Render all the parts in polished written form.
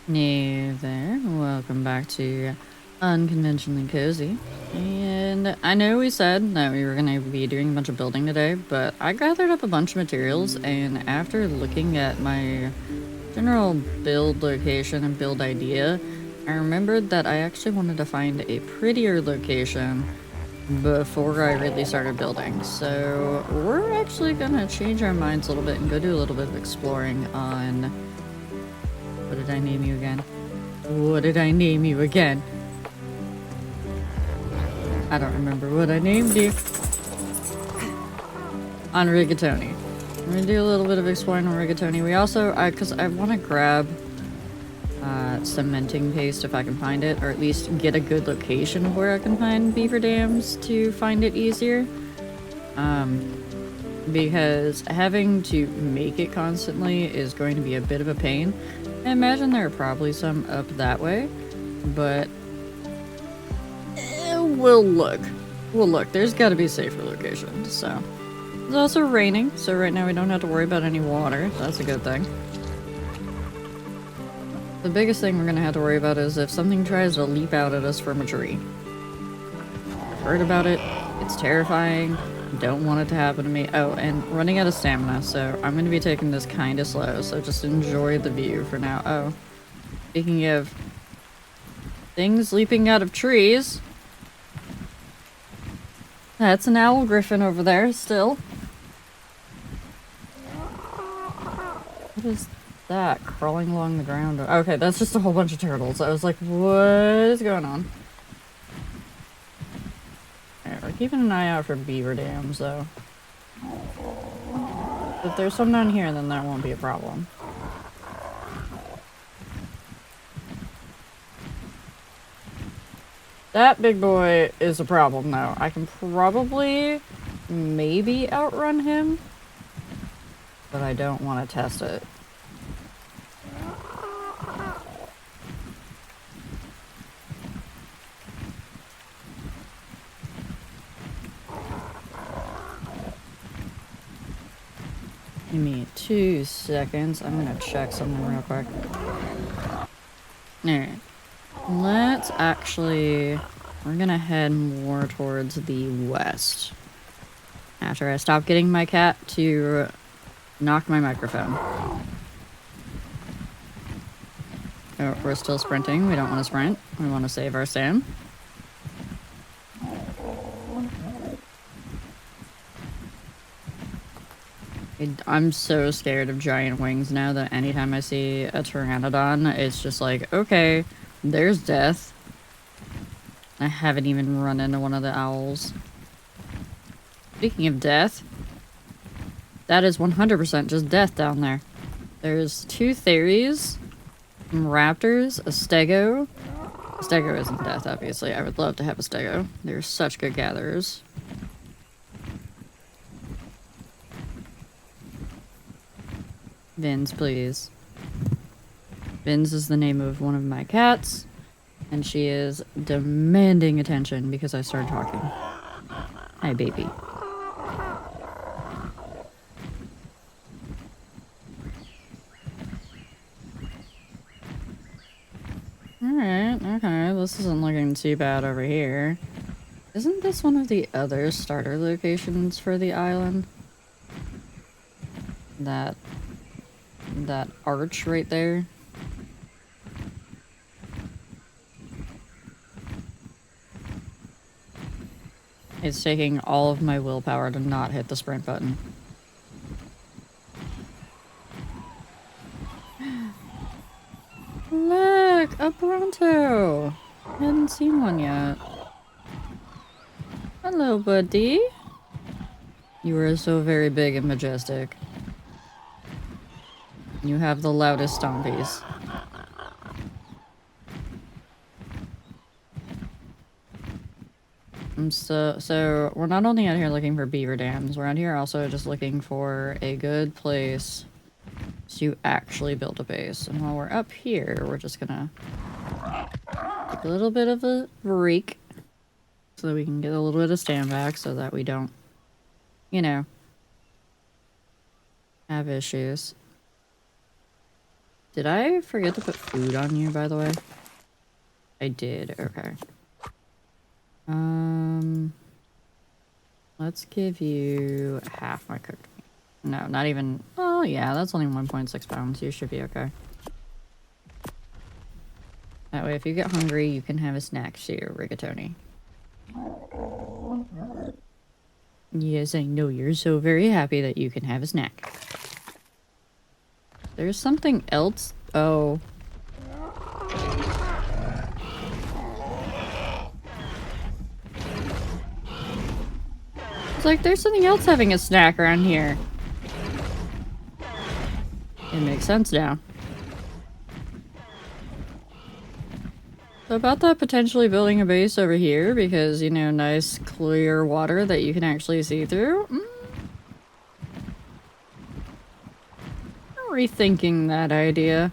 Hey there, welcome back to Unconventionally Cozy. And I know we said that we were going to be doing a bunch of building today, but I gathered up a bunch of materials, and after looking at my general build location and build idea, I remembered that I actually wanted to find a prettier location before I really started building. So we're actually going to change our minds a little bit and go do a little bit of exploring on... What did I name you again? What did I name you again? I don't remember what I named you. On Rigatoni. I'm gonna do a little bit of exploring on Rigatoni. We also, because I want to grab cementing paste if I can find it, or at least get a good location of where I can find beaver dams to find it easier. Because having to make it constantly is going to be a bit of a pain. I imagine there are probably some up that way, but we'll look. We'll look. There's got to be safer locations, so. It's also raining, so right now we don't have to worry about any water. That's a good thing. The biggest thing we're gonna have to worry about is if something tries to leap out at us from a tree. I've heard about it. It's terrifying. Don't want it to happen to me. Oh, and running out of stamina, so I'm gonna be taking this kinda slow, so just enjoy the view for now. Oh, speaking of things leaping out of trees, that's an owl griffin over there still. What is that crawling along the ground? Okay, that's just a whole bunch of turtles. I was like, what is going on? Alright, we're keeping an eye out for beaver dams, though. If there's some down here, then that won't be a problem. That big boy is a problem, though. I can probably maybe outrun him, but I don't want to test it. Give me 2 seconds. I'm gonna check something real quick. Alright. Let's actually... We're gonna head more towards the west. After I stop getting my cat to knock my microphone. Oh, we're still sprinting. We don't want to sprint. We want to save our stam. I'm so scared of giant wings now that anytime I see a pteranodon, it's just like, okay, there's death. I haven't even run into one of the owls. Speaking of death, that is 100% just death down there. There's 2 theories, some raptors, a stego. A stego isn't death, obviously. I would love to have a stego. They're such good gatherers. Vince, please. Vince is the name of one of my cats, and she is demanding attention because I started talking. Hi, baby. Alright, okay, this isn't looking too bad over here. Isn't this one of the other starter locations for the island? That arch right there? It's taking all of my willpower to not hit the sprint button. Look! A Bronto! Hadn't seen one yet. Hello, buddy. You are so very big and majestic. You have the loudest stompies. So we're not only out here looking for beaver dams, we're out here also just looking for a good place to actually build a base. And while we're up here, we're just gonna take a little bit of a break so that we can get a little bit of stand back so that we don't, you know, have issues. Did I forget to put food on you, by the way? I did, okay. Let's give you half my cooked meat. No, not even, oh yeah, that's only 1.6 pounds. You should be okay. That way, if you get hungry, you can have a snack too, rigatoni. Yes, I know, you're so very happy that you can have a snack. There's something else. Oh. It's like there's something else having a snack around here. It makes sense now. So about that potentially building a base over here because, you know, nice clear water that you can actually see through. I'm rethinking that idea.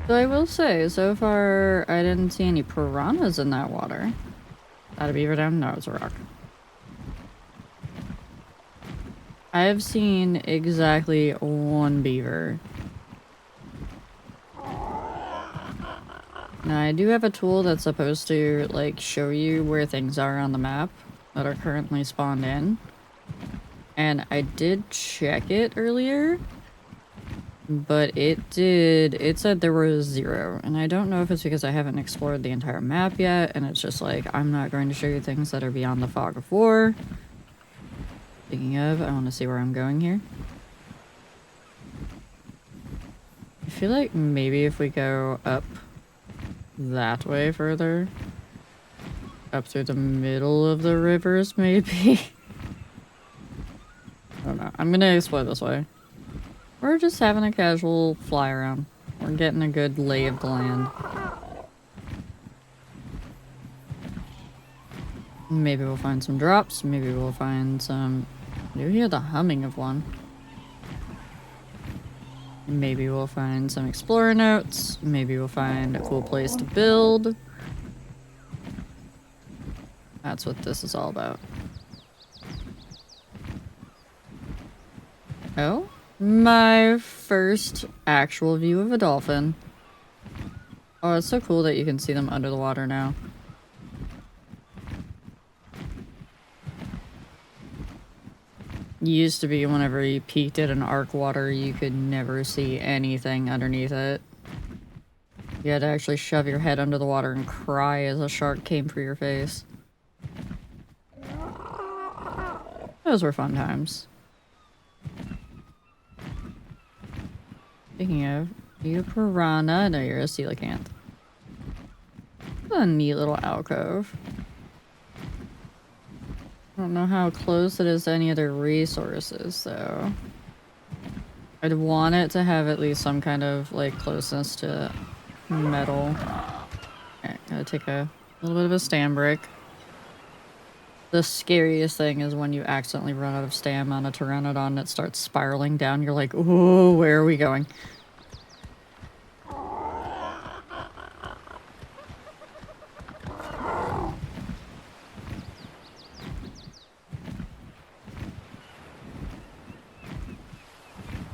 So I will say, so far, I didn't see any piranhas in that water. Is that a beaver dam? No, it's a rock. I have seen exactly one beaver. Now, I do have a tool that's supposed to, like, show you where things are on the map that are currently spawned in. And I did check it earlier. But it said there was 0, and I don't know if it's because I haven't explored the entire map yet, and it's just like, I'm not going to show you things that are beyond the fog of war. Speaking of, I want to see where I'm going here. I feel like maybe if we go up that way further, up through the middle of the rivers, maybe. I don't know. I'm gonna explore this way. We're just having a casual fly around. We're getting a good lay of the land. Maybe we'll find some drops. Maybe we'll find some... You hear the humming of one. Maybe we'll find some explorer notes. Maybe we'll find a cool place to build. That's what this is all about. Oh? My first actual view of a dolphin. Oh, it's so cool that you can see them under the water now. Used to be whenever you peeked at an ARK water, you could never see anything underneath it. You had to actually shove your head under the water and cry as a shark came for your face. Those were fun times. Speaking of, you a piranha? No, you're a coelacanth. A neat little alcove. I don't know how close it is to any other resources, though. I'd want it to have at least some kind of, like, closeness to metal. Okay, gotta take a little bit of a stam break. The scariest thing is when you accidentally run out of stam on a pteranodon and it starts spiraling down. You're like, ooh, where are we going?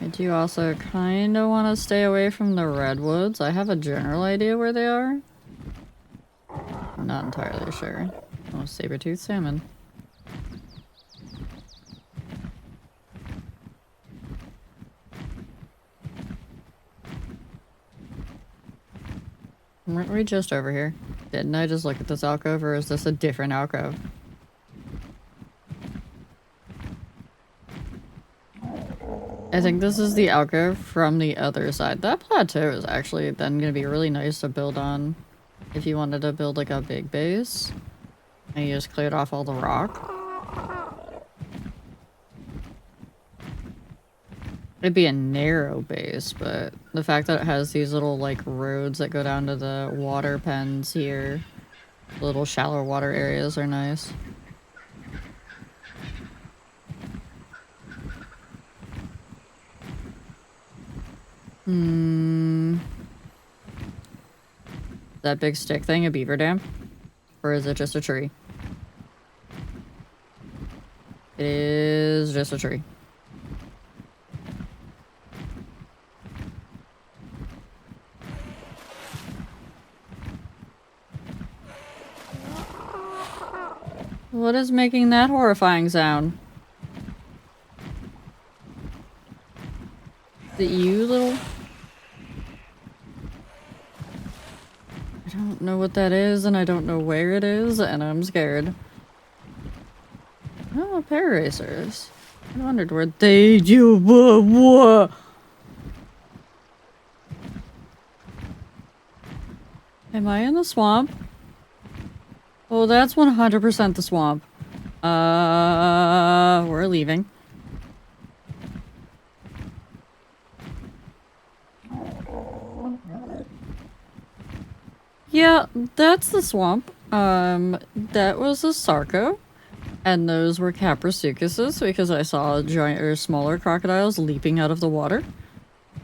I do also kind of want to stay away from the redwoods. I have a general idea where they are. I'm not entirely sure. Oh, saber-toothed salmon. Weren't we just over here? Didn't I just look at this alcove, or is this a different alcove? I think this is the alcove from the other side. That plateau is actually then going to be really nice to build on if you wanted to build like a big base. And you just cleared off all the rock. It'd be a narrow base, but the fact that it has these little like roads that go down to the water pens here, little shallow water areas are nice. That big stick thing a beaver dam? Or is it just a tree? It is just a tree. What is making that horrifying sound? Is it you, little? I don't know what that is, and I don't know where it is, and I'm scared. Oh, pararacers. I wondered where they do. Whoa. Am I in the swamp? Oh, that's 100% the swamp. We're leaving. Yeah, that's the swamp. That was a Sarco. And those were Caprasuchuses because I saw giant or smaller crocodiles leaping out of the water.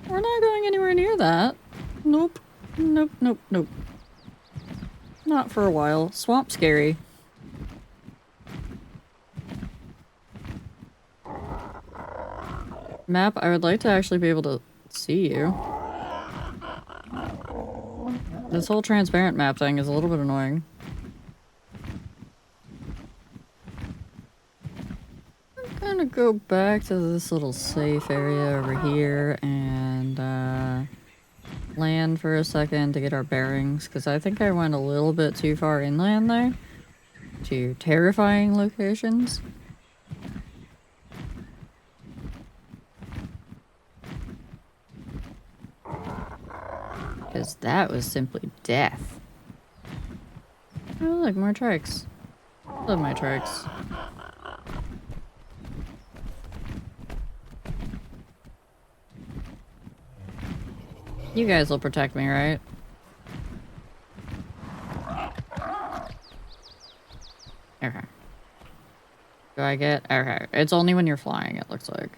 We're not going anywhere near that. Nope. Nope, nope, nope. Not for a while. Swamp scary. Map, I would like to actually be able to see you. This whole transparent map thing is a little bit annoying. I'm gonna go back to this little safe area over here and land for a second to get our bearings, because I think I went a little bit too far inland there to terrifying locations. Because that was simply death. Oh look, more trikes. Love my trikes. You guys will protect me, right? Okay. Do I get... Okay. It's only when you're flying, it looks like.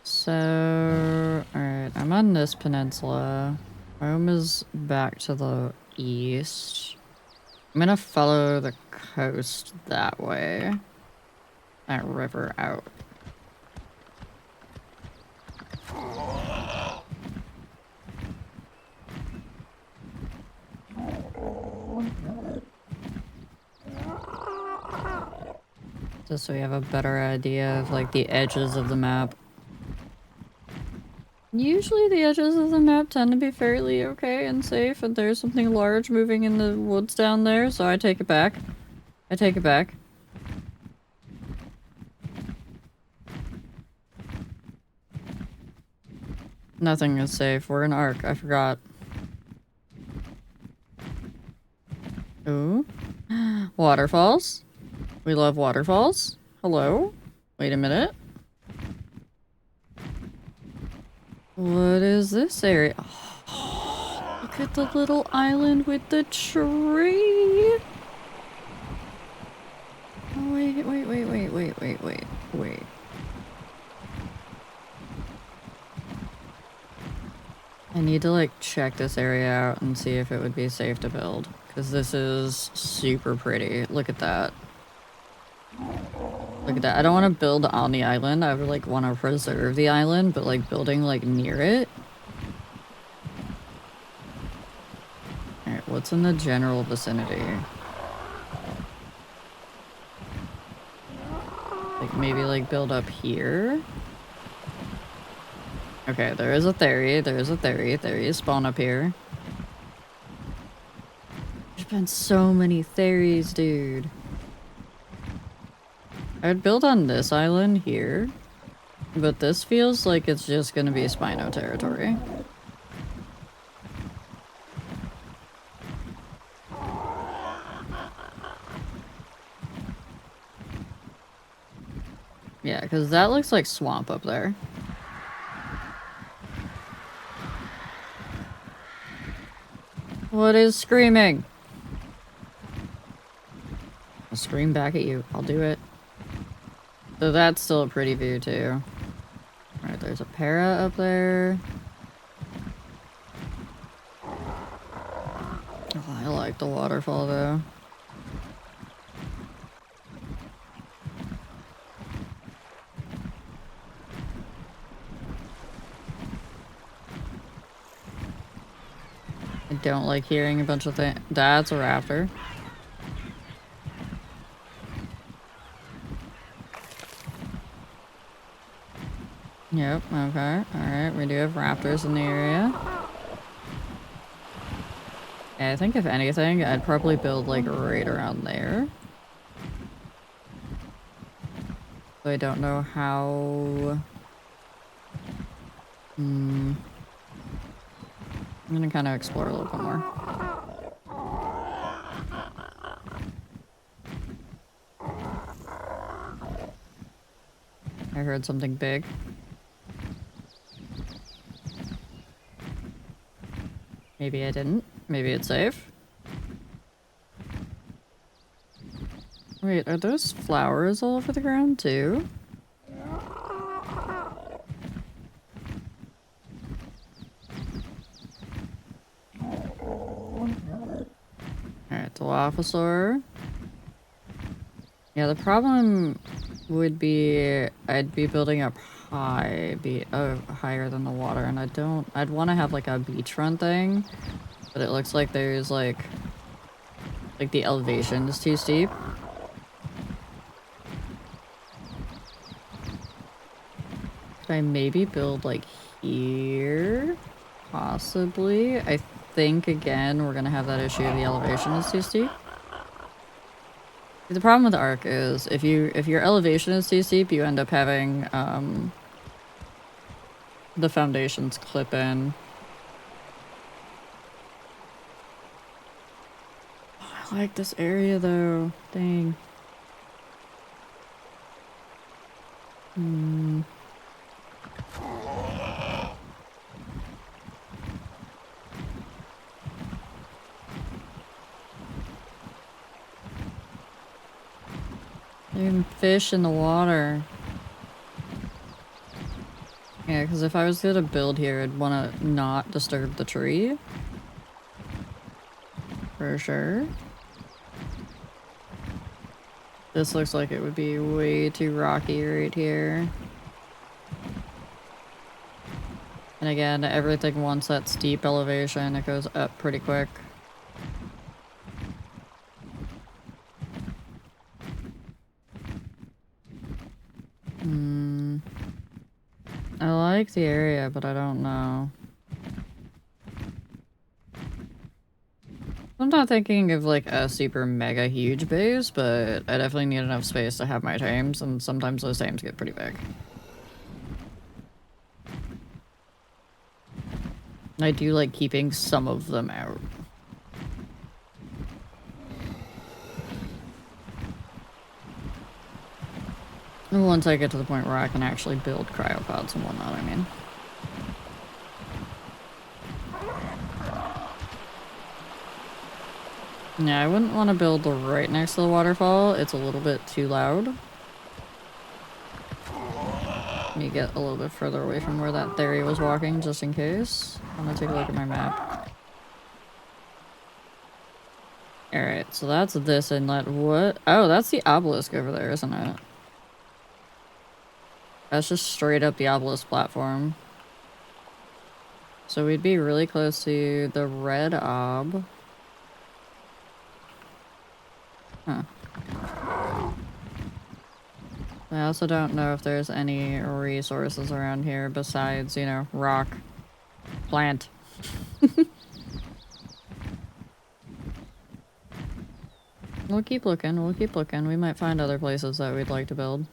So... Alright, I'm on this peninsula. Rome is back to the east. I'm gonna follow the coast that way. That river out. Just so we have a better idea of like the edges of the map. Usually the edges of the map tend to be fairly okay and safe, and there's something large moving in the woods down there, so I take it back. I take it back. Nothing is safe. We're in ARK. I forgot. Ooh. Waterfalls. We love waterfalls. Hello? Wait a minute. What is this area? Oh, look at the little island with the tree. Oh, wait. I need to like check this area out and see if it would be safe to build. Because this is super pretty. Look at that. Look at that. I don't want to build on the island. I would like want to preserve the island, but like building like near it. Alright, what's in the general vicinity? Like maybe like build up here. Okay, there is a theory. Theories spawn up here. There's been so many theories, dude. I would build on this island here, but this feels like it's just gonna be Spino territory. Yeah, because that looks like swamp up there. What is screaming? I'll scream back at you. I'll do it. So that's still a pretty view too. Alright, Alright, there's a para up there. Oh, I like the waterfall though. I don't like hearing a bunch of things. That's a raptor. Yep, okay. Alright, we do have raptors in the area. Yeah, I think if anything, I'd probably build like right around there. So I don't know how... I'm gonna kind of explore a little bit more. I heard something big. Maybe I didn't. Maybe it's safe. Wait, are those flowers all over the ground too? Alright, Dilophosaur. Yeah, the problem would be I'd be building up high, higher than the water, and I'd want to have like a beachfront thing, but it looks like there's like the elevation is too steep. Could I maybe build like here? Possibly. I think again we're gonna have that issue of the elevation is too steep. The problem with ARK is if your elevation is too steep, you end up having the foundations clip in. Oh, I like this area though. Dang. Even fish in the water. Yeah, because if I was gonna build here, I'd want to not disturb the tree. For sure. This looks like it would be way too rocky right here. And again, everything wants that steep elevation. It goes up pretty quick. I like the area, but I don't know. I'm not thinking of like a super mega huge base, but I definitely need enough space to have my tames, and sometimes those tames get pretty big. I do like keeping some of them out. Once I get to the point where I can actually build cryopods and whatnot, I mean. Yeah, I wouldn't want to build right next to the waterfall. It's a little bit too loud. Let me get a little bit further away from where that theory was walking, just in case. I'm gonna take a look at my map. Alright, so that's this inlet. What? Oh, that's the obelisk over there, isn't it? That's just straight up the obelisk platform. So we'd be really close to the red ob. Huh. I also don't know if there's any resources around here besides, you know, rock, plant. We'll keep looking, we'll keep looking. We might find other places that we'd like to build.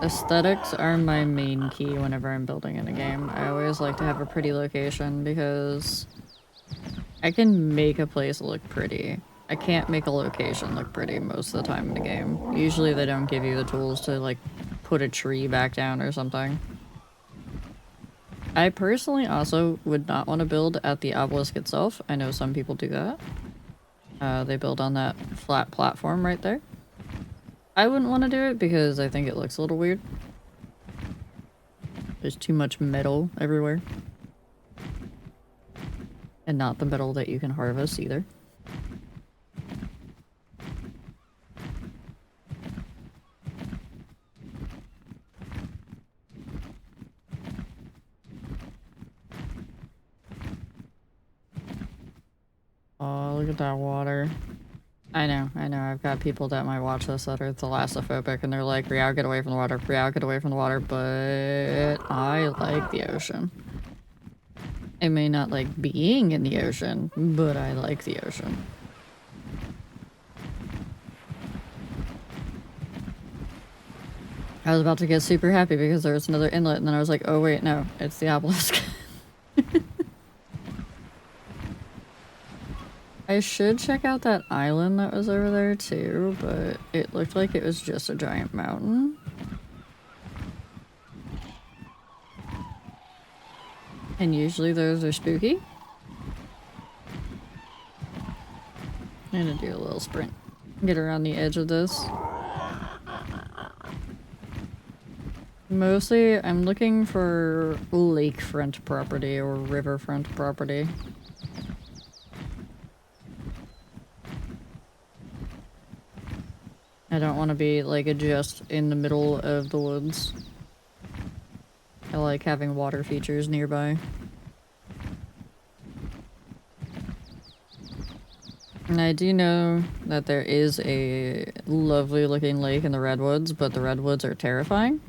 Aesthetics are my main key whenever I'm building in a game. I always like to have a pretty location because I can make a place look pretty. I can't make a location look pretty most of the time in the game. Usually they don't give you the tools to like put a tree back down or something. I personally also would not want to build at the obelisk itself. I know some people do that. They build on that flat platform right there. I wouldn't want to do it because I think it looks a little weird. There's too much metal everywhere. And not the metal that you can harvest either. Oh, look at that water. I know. I've got people that might watch this that are thalassophobic and they're like, Rhiow, get away from the water. Rhiow, get away from the water. But I like the ocean. I may not like being in the ocean, but I like the ocean. I was about to get super happy because there was another inlet and then I was like, oh wait, no, it's the obelisk. I should check out that island that was over there too, but it looked like it was just a giant mountain. And usually those are spooky. I'm gonna do a little sprint. Get around the edge of this. Mostly, I'm looking for lakefront property or riverfront property. I don't want to be like just in the middle of the woods. I like having water features nearby. And I do know that there is a lovely looking lake in the redwoods, but the redwoods are terrifying.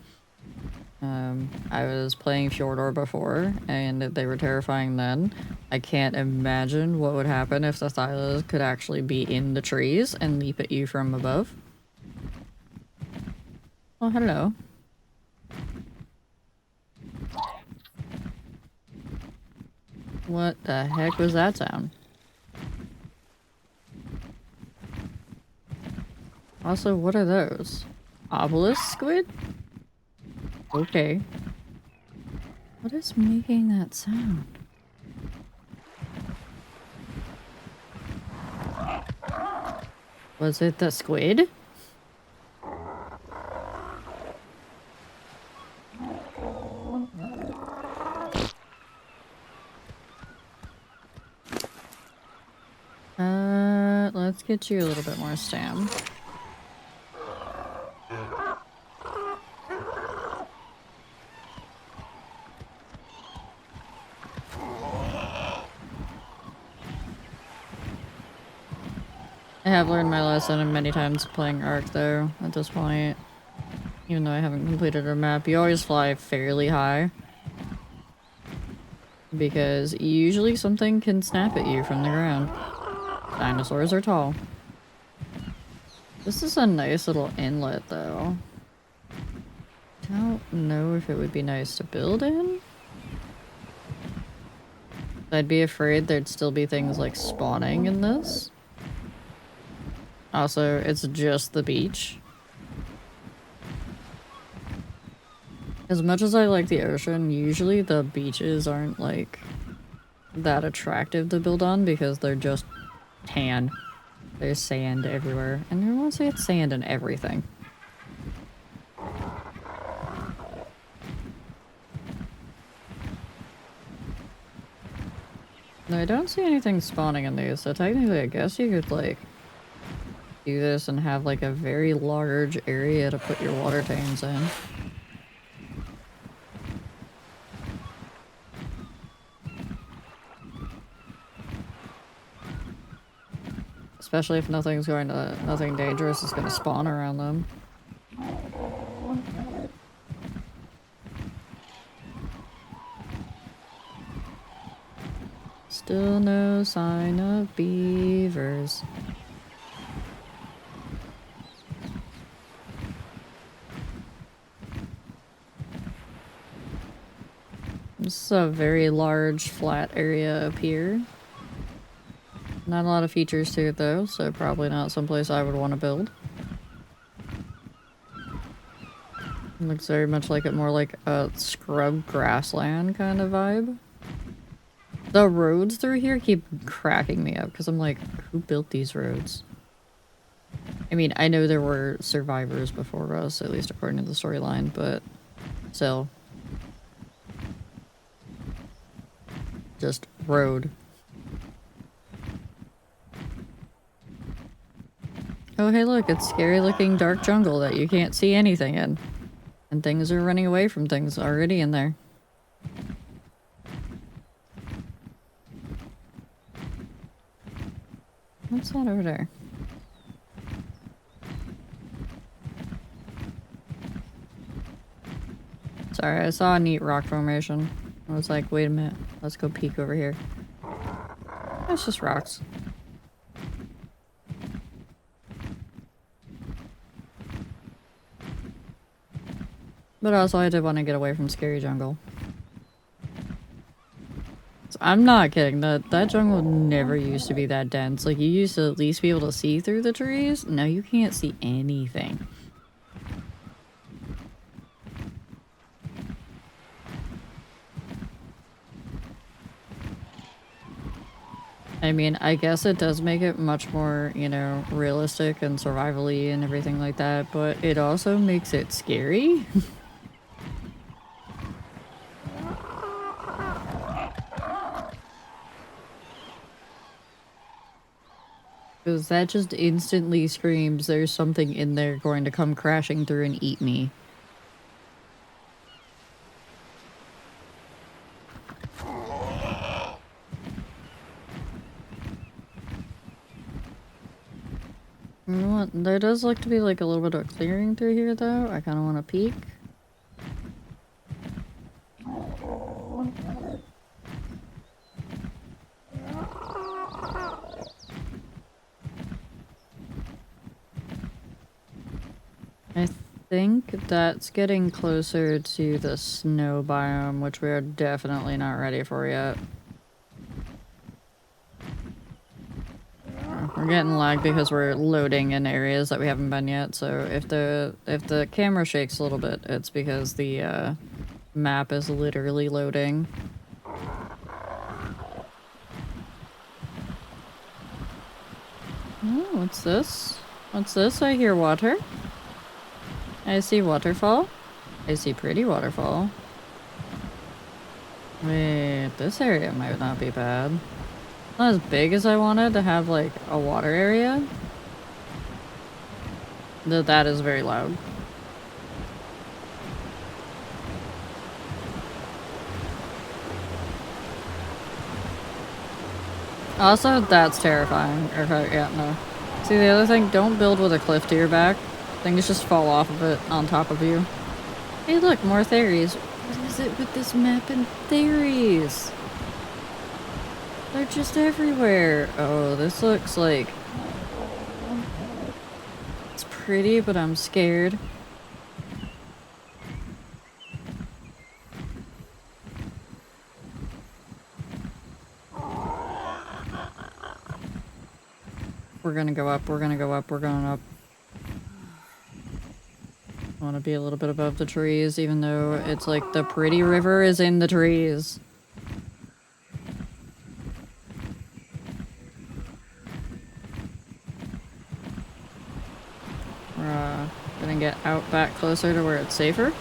I was playing Fjordor before, and they were terrifying then. I can't imagine what would happen if the Thylas could actually be in the trees and leap at you from above. Oh, hello. What the heck was that sound? Also, what are those? Obelisk squid? Okay. What is making that sound? Was it the squid? Let's get you a little bit more stam. I have learned my lesson many times playing ARK though, at this point. Even though I haven't completed a map, you always fly fairly high. Because usually something can snap at you from the ground. Dinosaurs are tall. This is a nice little inlet though. Don't know if it would be nice to build in. I'd be afraid there'd still be things like spawning in this. Also, it's just the beach. As much as I like the ocean, usually the beaches aren't like that attractive to build on because they're just tan. There's sand everywhere. And I want to say it's sand and everything. No, I don't see anything spawning in these, so technically I guess you could like do this and have like a very large area to put your water tames in. Especially if nothing dangerous is going to spawn around them. Still no sign of beavers. This is a very large flat area up here. Not a lot of features to it though, so probably not someplace I would want to build. It looks very much like more like a scrub grassland kind of vibe. The roads through here keep cracking me up because I'm like, who built these roads? I mean, I know there were survivors before us, at least according to the storyline, but still. just road. Oh, hey, look, it's scary looking dark jungle that you can't see anything in. And things are running away from things already in there. What's that over there? Sorry, I saw a neat rock formation. I was like, wait a minute, let's go peek over here. It's just rocks. But also, I did want to get away from scary jungle. So I'm not kidding, that jungle never used to be that dense. Like, you used to at least be able to see through the trees. Now you can't see anything. I mean, I guess it does make it much more, you know, realistic and survival-y and everything like that, but it also makes it scary. Because that just instantly screams there's something in there going to come crashing through and eat me. You know what? There does look to be like a little bit of clearing through here though. I kind of want to peek. I think that's getting closer to the snow biome, which we are definitely not ready for yet. We're getting lag because we're loading in areas that we haven't been yet, so if the camera shakes a little bit, it's because the map is literally loading. Oh, what's this? What's this? I hear water. I see waterfall. I see pretty waterfall. Wait, this area might not be bad. Not as big as I wanted to have, like, a water area. That is very loud. Also, that's terrifying. Yeah, no. See, the other thing, don't build with a cliff to your back. Things just fall off of it on top of you. Hey, look, more theories. What is it with this map and theories? They're just everywhere. Oh, this looks like... It's pretty, but I'm scared. We're gonna go up, we're gonna go up, we're going up. I want to be a little bit above the trees, even though it's like the pretty river is in the trees. We're gonna get out back closer to where it's safer.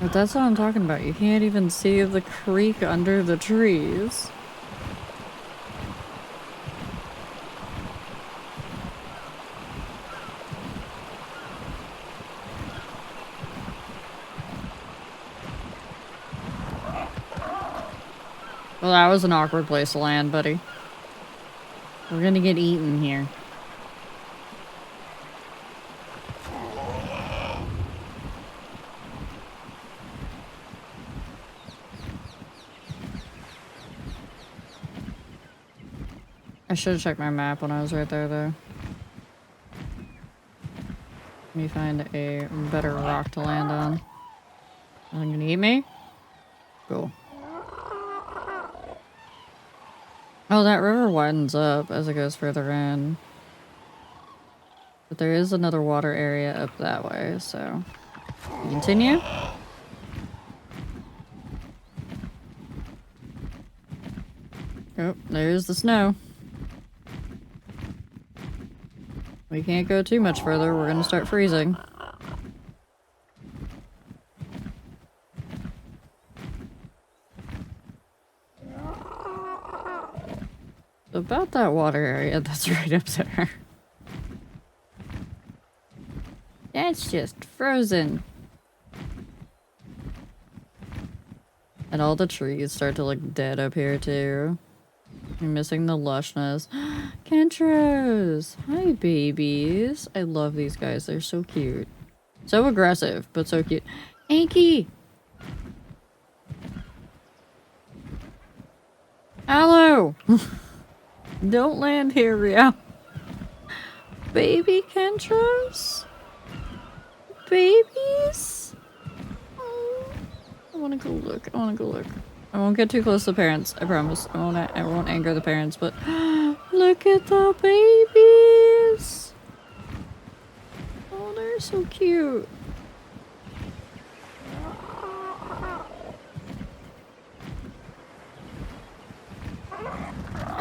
But that's what I'm talking about. You can't even see the creek under the trees. Well, that was an awkward place to land, buddy. We're gonna get eaten here. I should have checked my map when I was right there, though. Let me find a better rock to land on. Nothing gonna eat me? Cool. Oh, that river widens up as it goes further in. But there is another water area up that way, so... Continue? Oh, there's the snow. We can't go too much further, we're gonna start freezing. About that water area that's right up there. That's just frozen. And all the trees start to look dead up here too. You're missing the lushness. Kentros! Hi, babies. I love these guys. They're so cute. So aggressive, but so cute. Anky! Hello! Don't land here, Rhiow. Baby Kentros? Babies? Oh, I wanna go look. I wanna go look. I won't get too close to the parents. I promise. I won't anger the parents, but look at the babies! Oh, they're so cute.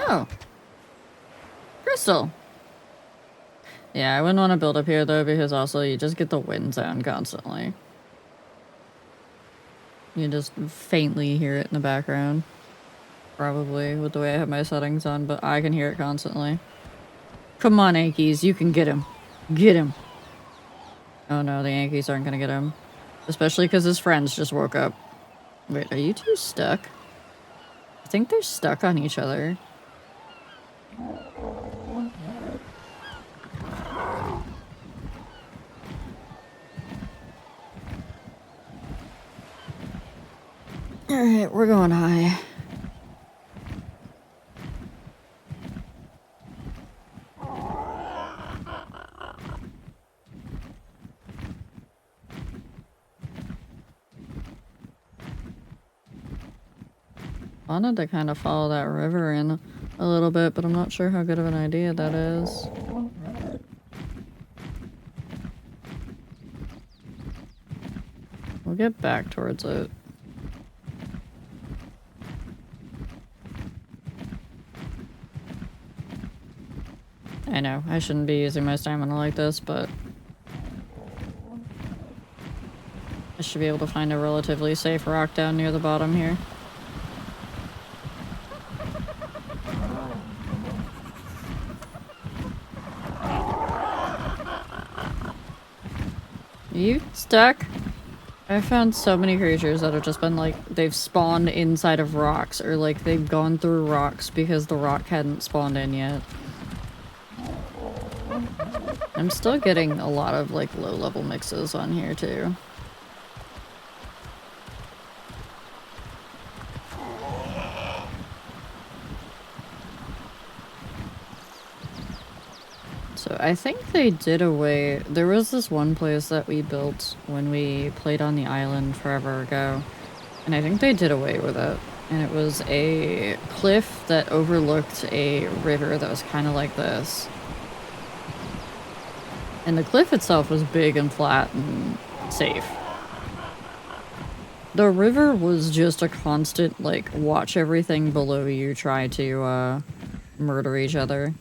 Oh. Crystal. Yeah, I wouldn't want to build up here though, because also you just get the wind sound constantly. You just faintly hear it in the background. Probably, with the way I have my settings on, but I can hear it constantly. Come on, Yankees, you can get him. Get him. Oh no, the Yankees aren't gonna get him. Especially because his friends just woke up. Wait, are you two stuck? I think they're stuck on each other. Alright, we're going high. I wanted to kind of follow that river in a little bit, but I'm not sure how good of an idea that is. We'll get back towards it. I know, I shouldn't be using my stamina like this, but I should be able to find a relatively safe rock down near the bottom here. You stuck? I found so many creatures that have just been like, they've spawned inside of rocks, or like they've gone through rocks because the rock hadn't spawned in yet. I'm still getting a lot of like low level mixes on here too. So I think they did away, there was this one place that we built when we played on the island forever ago, and I think they did away with it. And it was a cliff that overlooked a river that was kind of like this. And the cliff itself was big and flat and safe. The river was just a constant, like, watch everything below you try to, murder each other.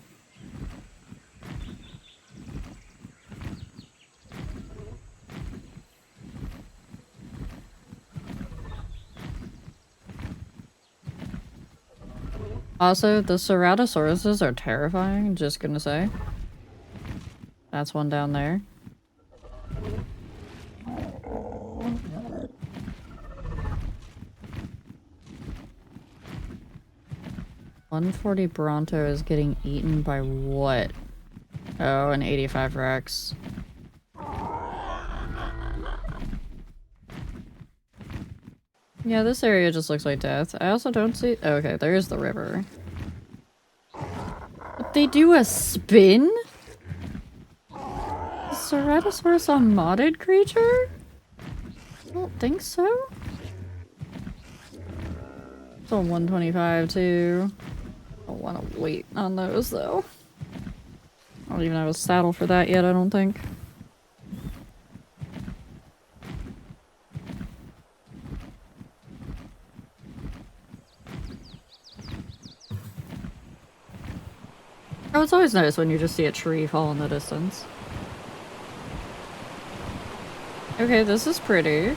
Also, the Ceratosauruses are terrifying, just gonna say. That's one down there. $140 Bronto is getting eaten by what? Oh, an 85 Rex. Yeah, this area just looks like death. I also don't see- oh, okay, there's the river. But they do a spin? Is Ceratosaurus a modded creature? I don't think so. It's a 125 too. I don't want to wait on those though. I don't even have a saddle for that yet, I don't think. Oh, it's always nice when you just see a tree fall in the distance. Okay, this is pretty.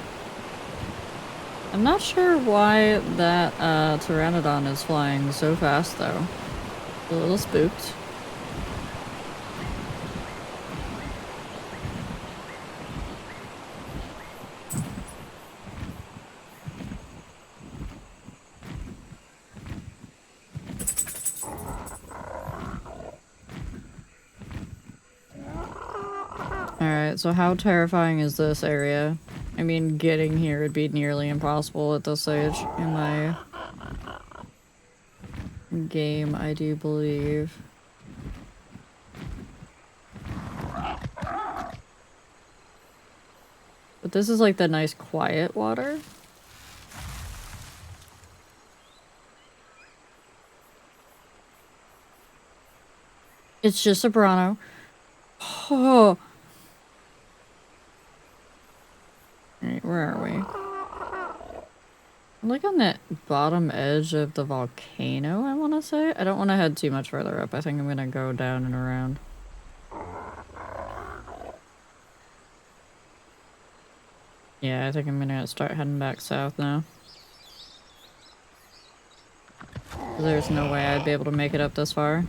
I'm not sure why that Pteranodon is flying so fast though. A little spooked. Alright, so how terrifying is this area? I mean, getting here would be nearly impossible at this stage in my game, I do believe. But this is like the nice quiet water. It's just a Brano. Oh. Alright, where are we? I'm like on the bottom edge of the volcano, I want to say. I don't want to head too much further up. I think I'm going to go down and around. Yeah, I think I'm going to start heading back south now. There's no way I'd be able to make it up this far.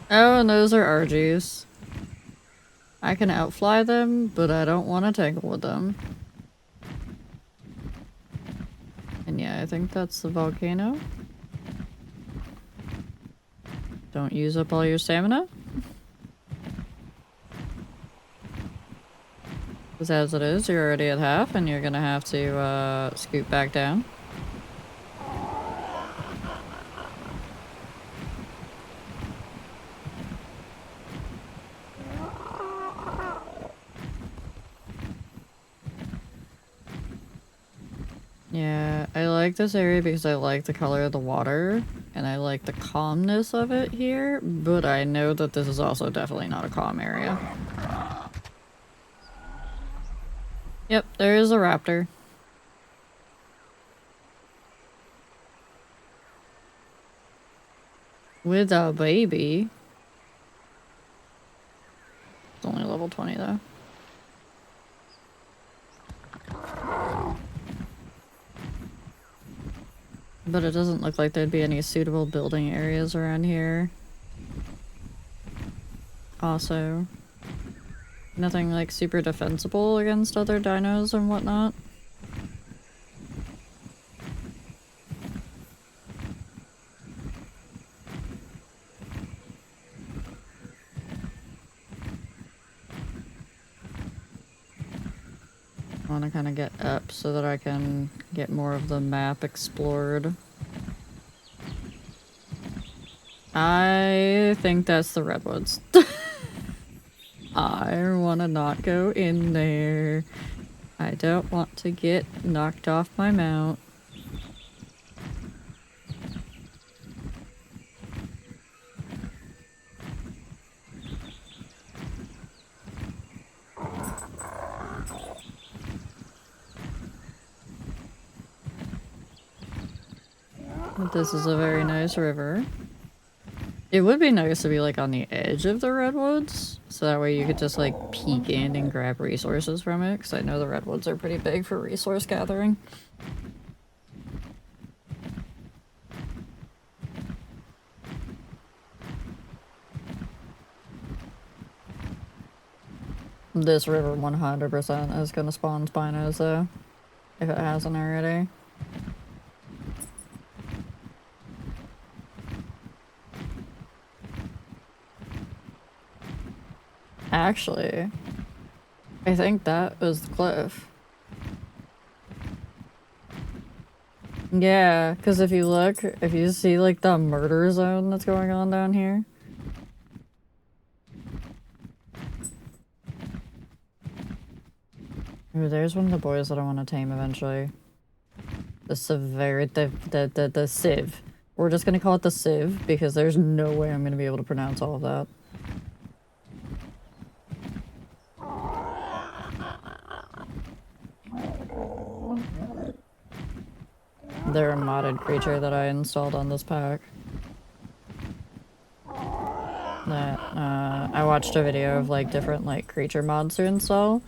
Oh, and those are RGs. I can outfly them, but I don't want to tangle with them. And yeah, I think that's the volcano. Don't use up all your stamina. Because as it is, you're already at half, and you're gonna have to scoot back down. Yeah, I like this area because I like the color of the water, and I like the calmness of it here, but I know that this is also definitely not a calm area. Yep, there is a raptor. With a baby. It's only level 20 though. But it doesn't look like there'd be any suitable building areas around here. Also, nothing like super defensible against other dinos and whatnot. I want to kind of get up so that I can get more of the map explored. I think that's the redwoods. I want to not go in there. I don't want to get knocked off my mount. But this is a very nice river. It would be nice to be like on the edge of the redwoods, so that way you could just like peek in and grab resources from it, because I know the redwoods are pretty big for resource gathering. This river 100% is gonna spawn spinos though, if it hasn't already. Actually, I think that was the cliff. Yeah, because if you look, if you see like the murder zone that's going on down here. Ooh, there's one of the boys that I want to tame eventually. The Civ. We're just gonna call it the Civ because there's no way I'm gonna be able to pronounce all of that. They're a modded creature that I installed on this pack. That I watched a video of like different like creature mods to install,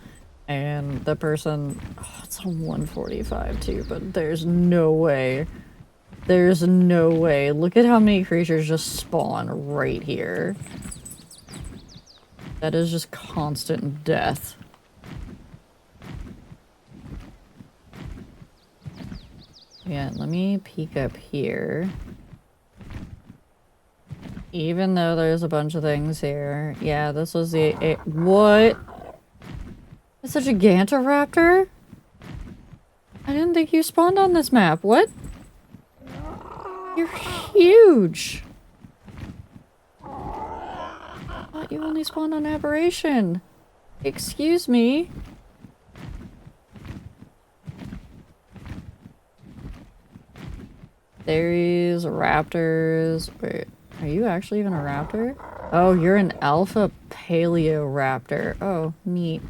And the person, oh, it's on 145 too, but there's no way. There's no way. Look at how many creatures just spawn right here. That is just constant death. Yeah, let me peek up here. Even though there's a bunch of things here. Yeah, this was the... what? It's a Gigantoraptor? I didn't think you spawned on this map. What? You're huge! I thought you only spawned on Aberration. Excuse me? Fairies, raptors... Wait, are you actually even a raptor? Oh, you're an alpha paleoraptor. Oh, neat.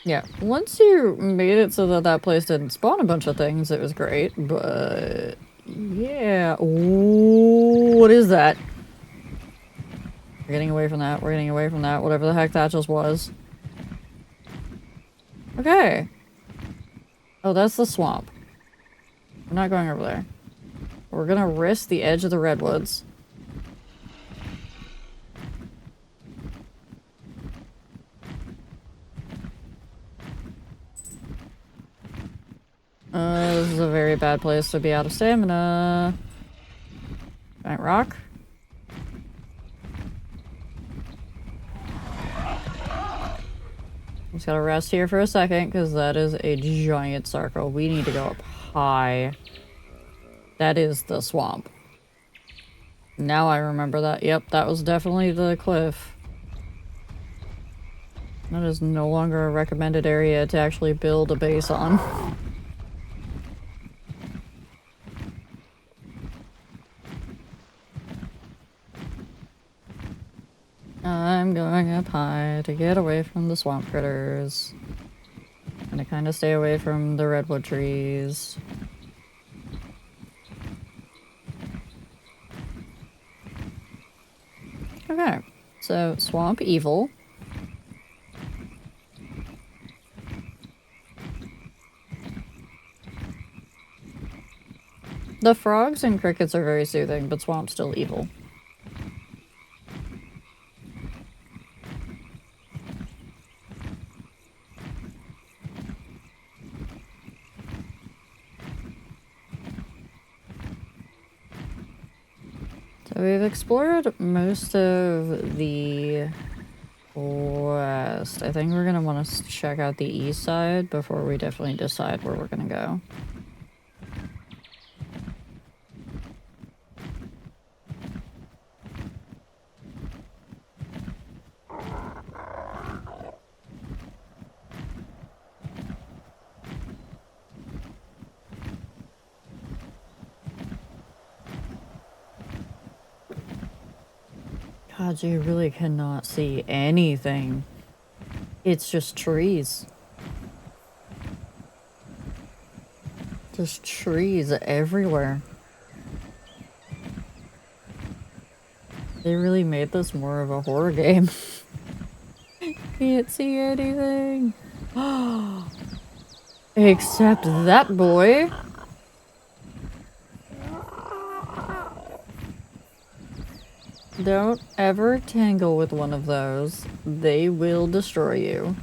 Yeah, once you made it so that that place didn't spawn a bunch of things, it was great, but... yeah. Ooh, what is that? We're getting away from that, we're getting away from that, whatever the heck that just was. Okay. Oh, that's the swamp. We're not going over there. We're gonna risk the edge of the redwoods. This is a very bad place to be out of stamina. Giant rock. Just gotta rest here for a second, because that is a giant circle. We need to go up high. That is the swamp. Now I remember that. Yep, that was definitely the cliff. That is no longer a recommended area to actually build a base on. I'm going up high to get away from the swamp critters. And to kind of stay away from the redwood trees. Okay, so swamp evil. The frogs and crickets are very soothing, but swamp's still evil. So we've explored most of the west. I think we're gonna want to check out the east side before we definitely decide where we're gonna go. God, you really cannot see anything. It's just trees. Just trees everywhere. They really made this more of a horror game. Can't see anything. Except that boy. Don't ever tangle with one of those. They will destroy you.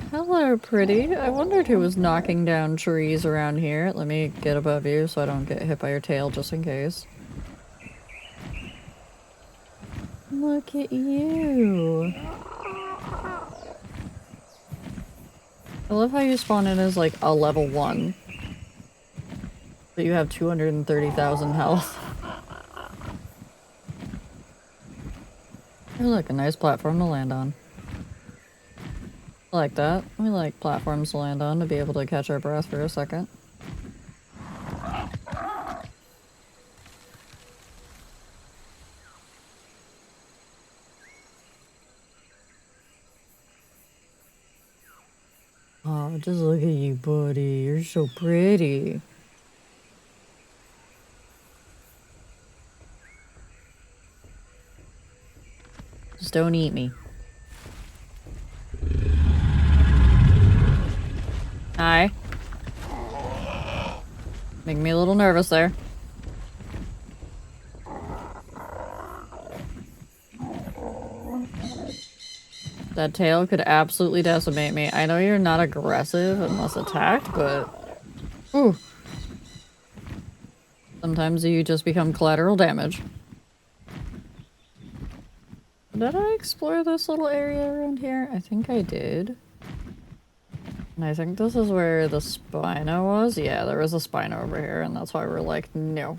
Hello, pretty. I wondered who was knocking down trees around here. Let me get above you so I don't get hit by your tail just in case. Look at you. I love how you spawn in as like a level 1. But you have 230,000 health. Oh, look, a nice platform to land on. I like that. We like platforms to land on to be able to catch our breath for a second. Oh, just look at you, buddy. You're so pretty. Just don't eat me. Hi. Making me a little nervous there. That tail could absolutely decimate me. I know you're not aggressive unless attacked, but... Ooh. Sometimes you just become collateral damage. Did I explore this little area around here? I think I did. And I think this is where the Spino was. Yeah, there was a Spino over here, and that's why we're like, no.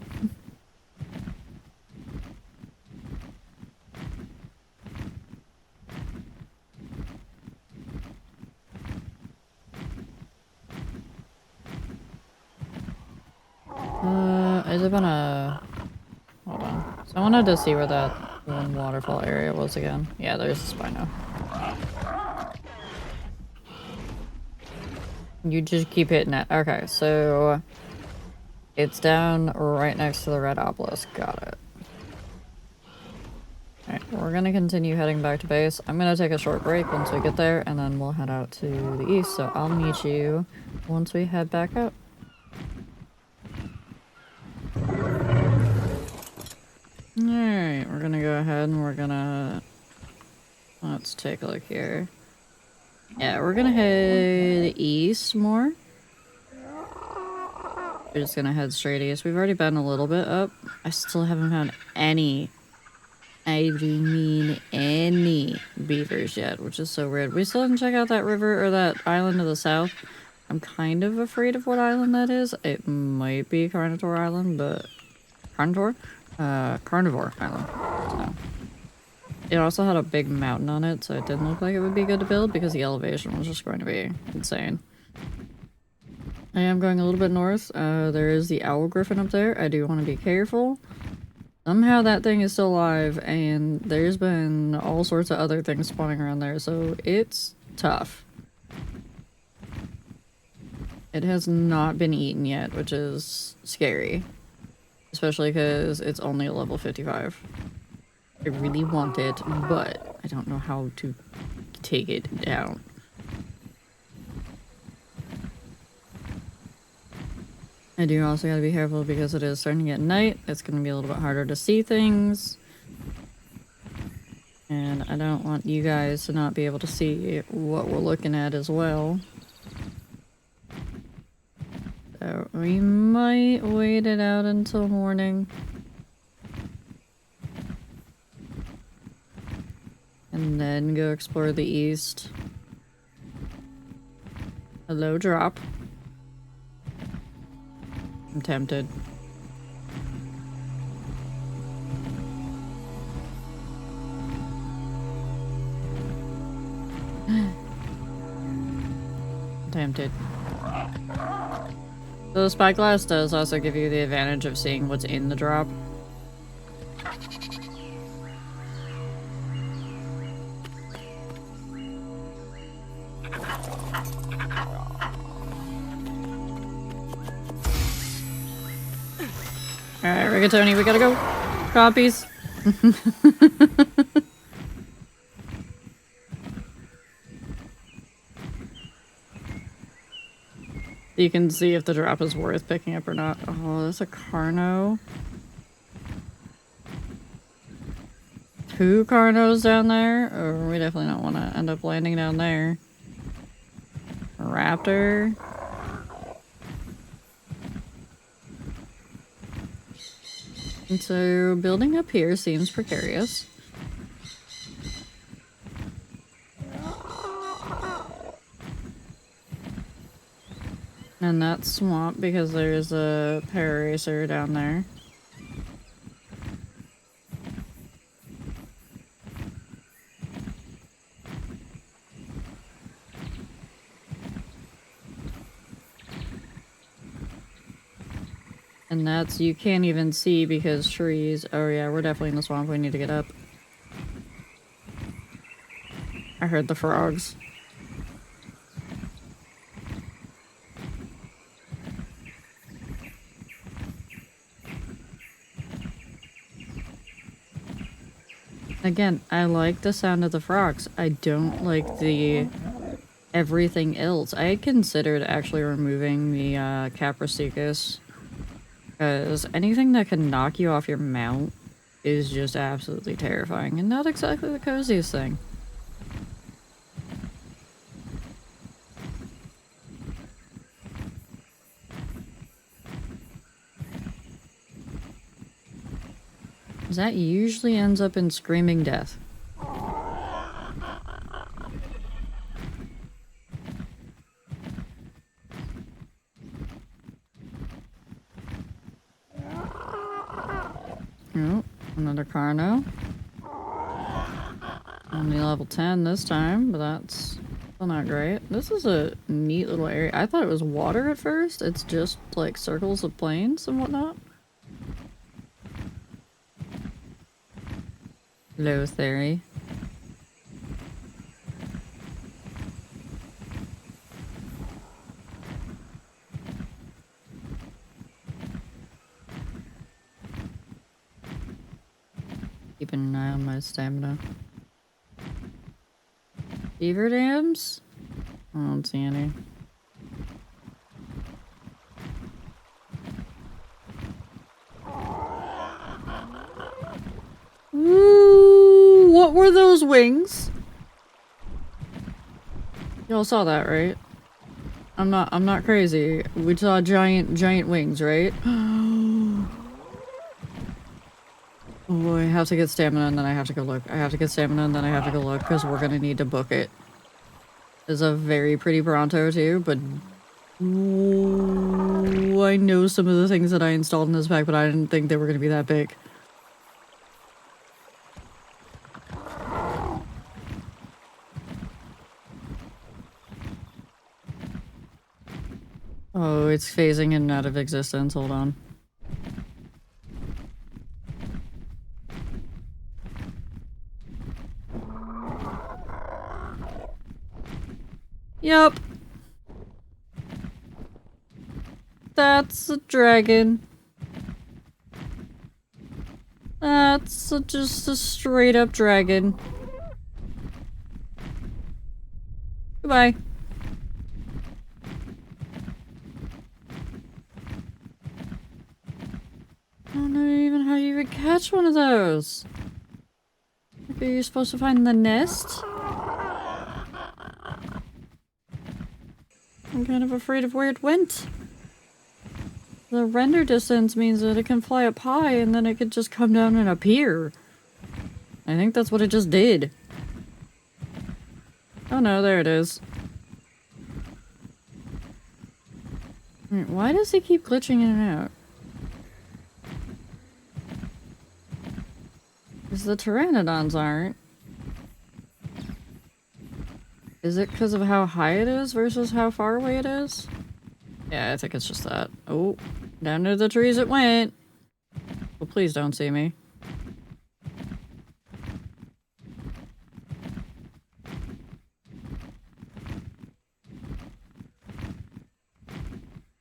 Is it gonna... Hold on. So I wanted to see where that one waterfall area was again. Yeah, there's a Spino. You just keep hitting it. Okay, so... It's down right next to the red obelisk. Got it. Alright, we're gonna continue heading back to base. I'm gonna take a short break once we get there, and then we'll head out to the east, so I'll meet you once we head back out. Alright, we're gonna go ahead and we're gonna... Let's take a look here. Yeah, we're gonna head east more. We're just gonna head straight east. We've already been a little bit up. I still haven't found any... I do mean any beavers yet, which is so weird. We still haven't checked out that river or that island to the south. I'm kind of afraid of what island that is. It might be Carnivore Island, but... Carnivore? Carnivore Island. So. It also had a big mountain on it, so it didn't look like it would be good to build because the elevation was just going to be insane. I am going a little bit north. There is the owl griffin up there. I do want to be careful. Somehow that thing is still alive, and there's been all sorts of other things spawning around there, so it's tough. It has not been eaten yet, which is scary. Especially because it's only a level 55. I really want it, but I don't know how to take it down. I do also gotta be careful because it is starting to get night. It's gonna be a little bit harder to see things. And I don't want you guys to not be able to see what we're looking at as well. So we might wait it out until morning. And then go explore the east. Hello, drop. I'm tempted. Tempted. So the spyglass does also give you the advantage of seeing what's in the drop. Alright, Rigatoni, we gotta go. Copies. You can see if the drop is worth picking up or not. Oh, there's a Carno. 2 Carnos down there? Oh, we definitely don't want to end up landing down there. A Raptor. And so building up here seems precarious. And that's swamp because there's a Paracer down there. And that's, you can't even see because trees. Oh yeah, we're definitely in the swamp. We need to get up. I heard the frogs. Again, I like the sound of the frogs. I don't like the everything else. I considered actually removing the Capricicus, because anything that can knock you off your mount is just absolutely terrifying and not exactly the coziest thing. That usually ends up in screaming death. Oh, another Carno. Only level 10 this time, but that's still not great. This is a neat little area. I thought it was water at first. It's just like circles of plains and whatnot. Low theory. Keeping an eye on my stamina. Beaver dams? I don't see any. Ooh, what were those wings? Y'all saw that, right? I'm not crazy. We saw giant wings, right? Oh, I have to get stamina and then I have to go look. I have to get stamina and then I have to go look because we're gonna need to book it. It's a very pretty Bronto too, but ooh, I know some of the things that I installed in this pack, but I didn't think they were gonna be that big. Oh, it's phasing in and out of existence. Hold on. Yup. That's a dragon. That's just a straight up dragon. Goodbye. I don't know even how you would catch one of those. Like, are you supposed to find the nest? I'm kind of afraid of where it went. The render distance means that it can fly up high and then it could just come down and appear. I think that's what it just did. Oh no, there it is. Wait, why does he keep glitching in and out? Because the pteranodons aren't. Is it because of how high it is versus how far away it is? Yeah, I think it's just that. Oh, down to the trees it went. Well, please don't see me.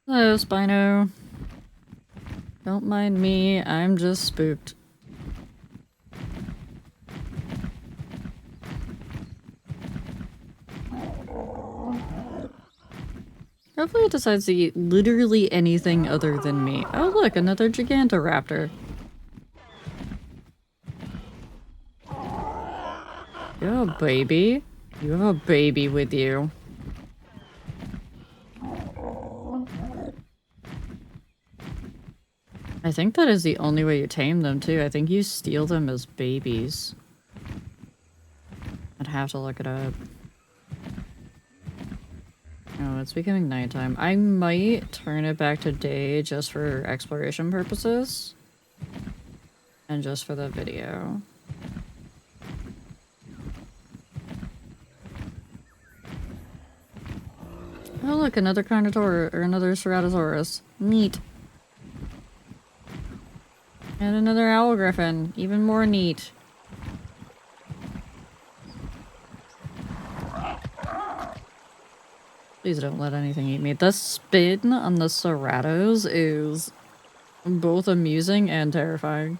Hello, Spino. Don't mind me, I'm just spooked. Hopefully it decides to eat literally anything other than me. Oh look, another Gigantoraptor. You have a baby? You have a baby with you. I think that is the only way you tame them too. I think you steal them as babies. I'd have to look it up. Oh, it's becoming nighttime. I might turn it back to day just for exploration purposes. And just for the video. Oh look, another Carnotaurus, or another Ceratosaurus. Neat. And another Owl Griffin. Even more neat. Please don't let anything eat me. The spin on the Ceratos is both amusing and terrifying.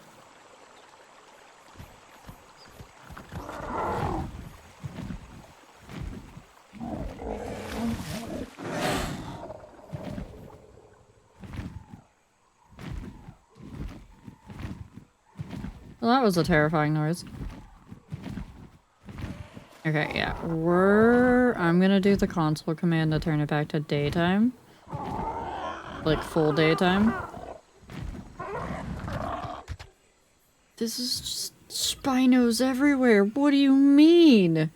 Well, that was a terrifying noise. Okay, yeah. I'm gonna do the console command to turn it back to daytime. Like, full daytime. This is just spinos everywhere. What do you mean?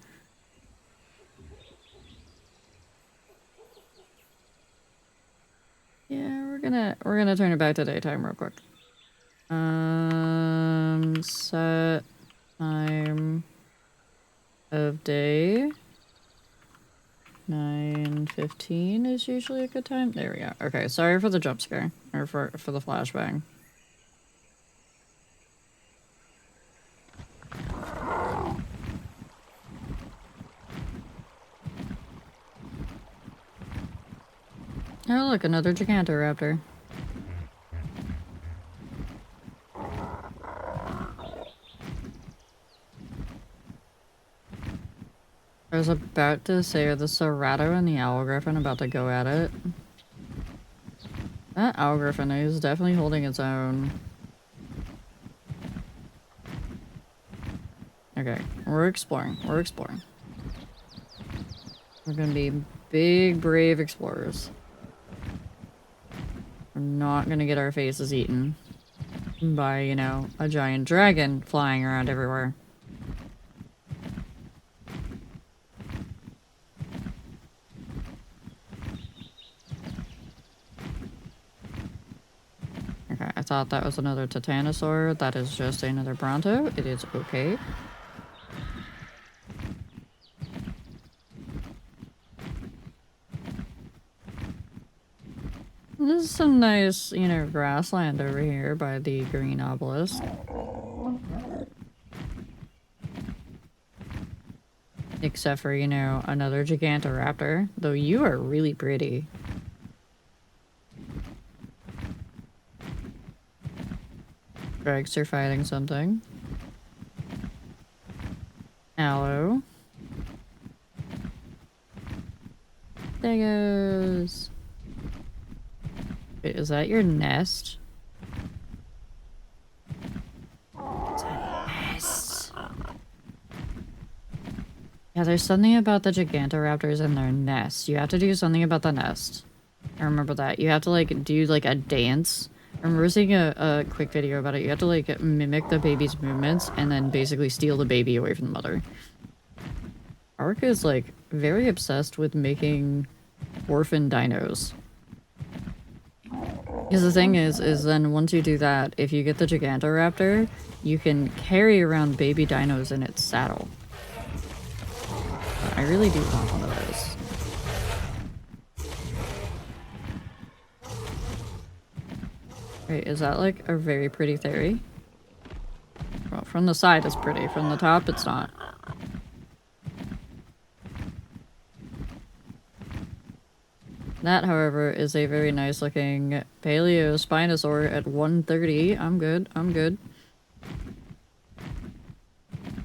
Yeah, we're gonna turn it back to daytime real quick. Set time of day. 9:15 is usually a good time. There we go. Okay, sorry for the jump scare. Or for the flashbang. Oh look, another Gigantoraptor. I was about to say, are the Serrato and the Owl Griffin about to go at it? That Owl Griffin is definitely holding its own. Okay, we're exploring. We're exploring. We're gonna be big, brave explorers. We're not gonna get our faces eaten by, you know, a giant dragon flying around everywhere. Okay, I thought that was another Titanosaur. That is just another Bronto. It is okay. This is some nice, you know, grassland over here by the green obelisk. Except for, you know, another Gigantoraptor. Though you are really pretty. Dregs are fighting something. Aloe. Stegos. Wait, is that your nest? It's a nest. Yeah, there's something about the Gigantoraptors and their nest. You have to do something about the nest. I remember that. You have to, like, do, like, a dance. I remember seeing a quick video about it. You have to, like, mimic the baby's movements and then basically steal the baby away from the mother. ARK is, like, very obsessed with making orphan dinos. Because the thing is then once you do that, if you get the Gigantoraptor, you can carry around baby dinos in its saddle. I really do want one of those. Wait, is that like a very pretty theory? Well, from the side it's pretty, from the top it's not. That, however, is a very nice looking Paleo Spinosaur at 130. I'm good, I'm good.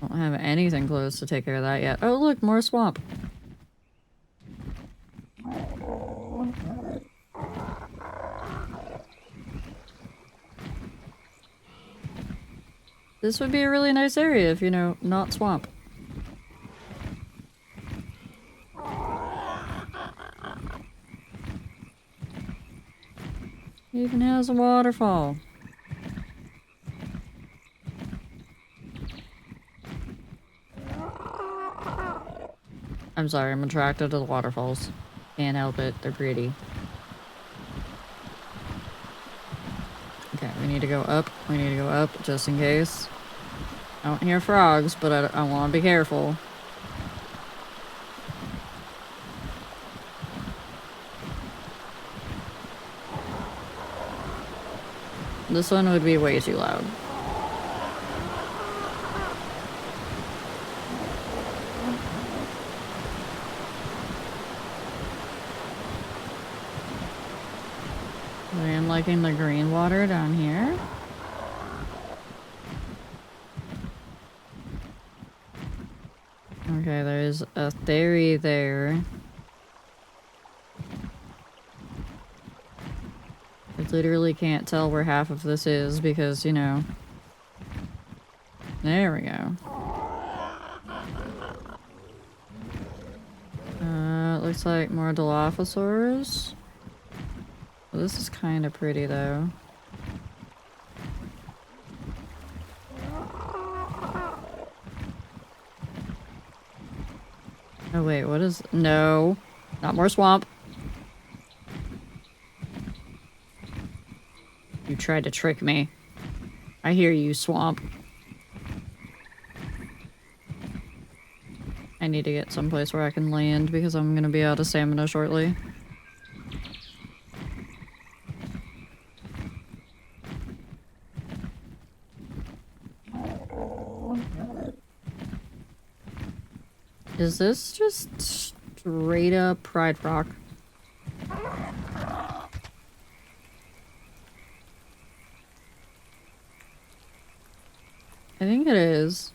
Don't have anything close to take care of that yet. Oh look, more swamp. This would be a really nice area if, you know, not swamp. It even has a waterfall. I'm sorry, I'm attracted to the waterfalls. Can't help it, they're pretty. Okay, we need to go up. We need to go up just in case. I don't hear frogs, but I want to be careful. This one would be way too loud. I am liking the green water down here. Okay, there's a theory there. I literally can't tell where half of this is because, you know, There we go. Looks like more Dilophosaurus. Well, this is kind of pretty though. Oh wait, what is... No. Not more swamp. You tried to trick me. I hear you, swamp. I need to get someplace where I can land because I'm gonna be out of stamina shortly. Is this just straight up Pride Rock? I think it is.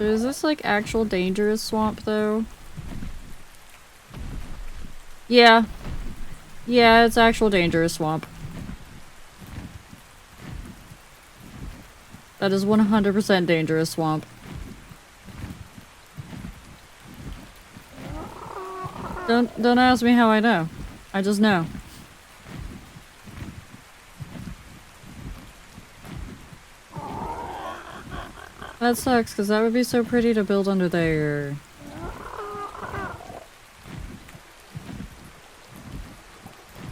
Is this like actual dangerous swamp though? Yeah. Yeah, it's actual dangerous swamp. That is 100% dangerous swamp. Don't ask me how I know. I just know. That sucks, because that would be so pretty to build under there.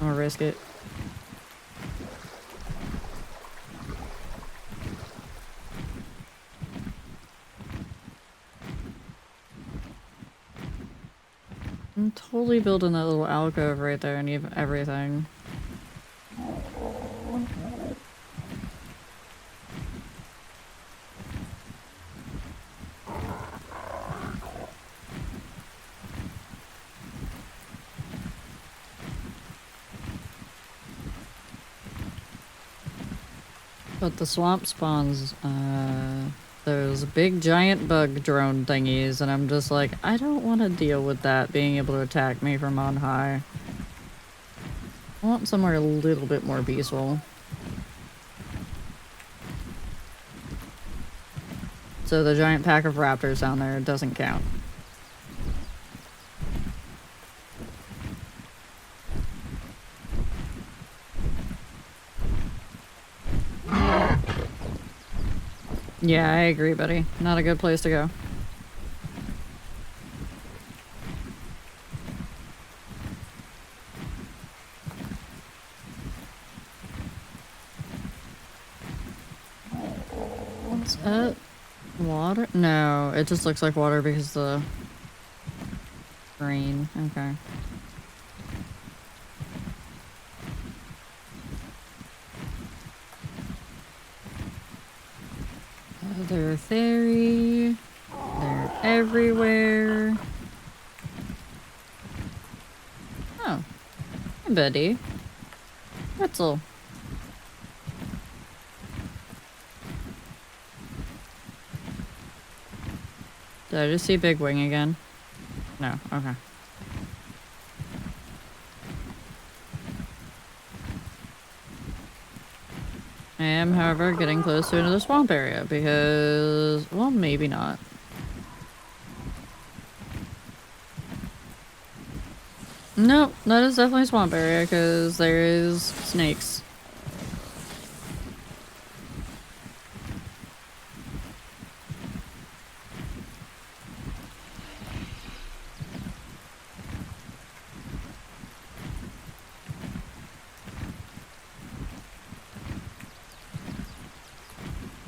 I'm gonna risk it. I'm totally building that little alcove right there and even everything. But the swamp spawns, those big giant bug drone thingies, and I'm just like, I don't want to deal with that being able to attack me from on high. I want somewhere a little bit more peaceful. So the giant pack of raptors down there doesn't count. Yeah, I agree, buddy. Not a good place to go. What's that? Water? No, it just looks like water because the rain. Okay. They're fairy. They're everywhere. Oh. Hey, buddy. Pretzel. Did I just see Big Wing again? No. Okay. I am, however, getting close to another swamp area because, well, maybe not. Nope, that is definitely a swamp area because there is snakes.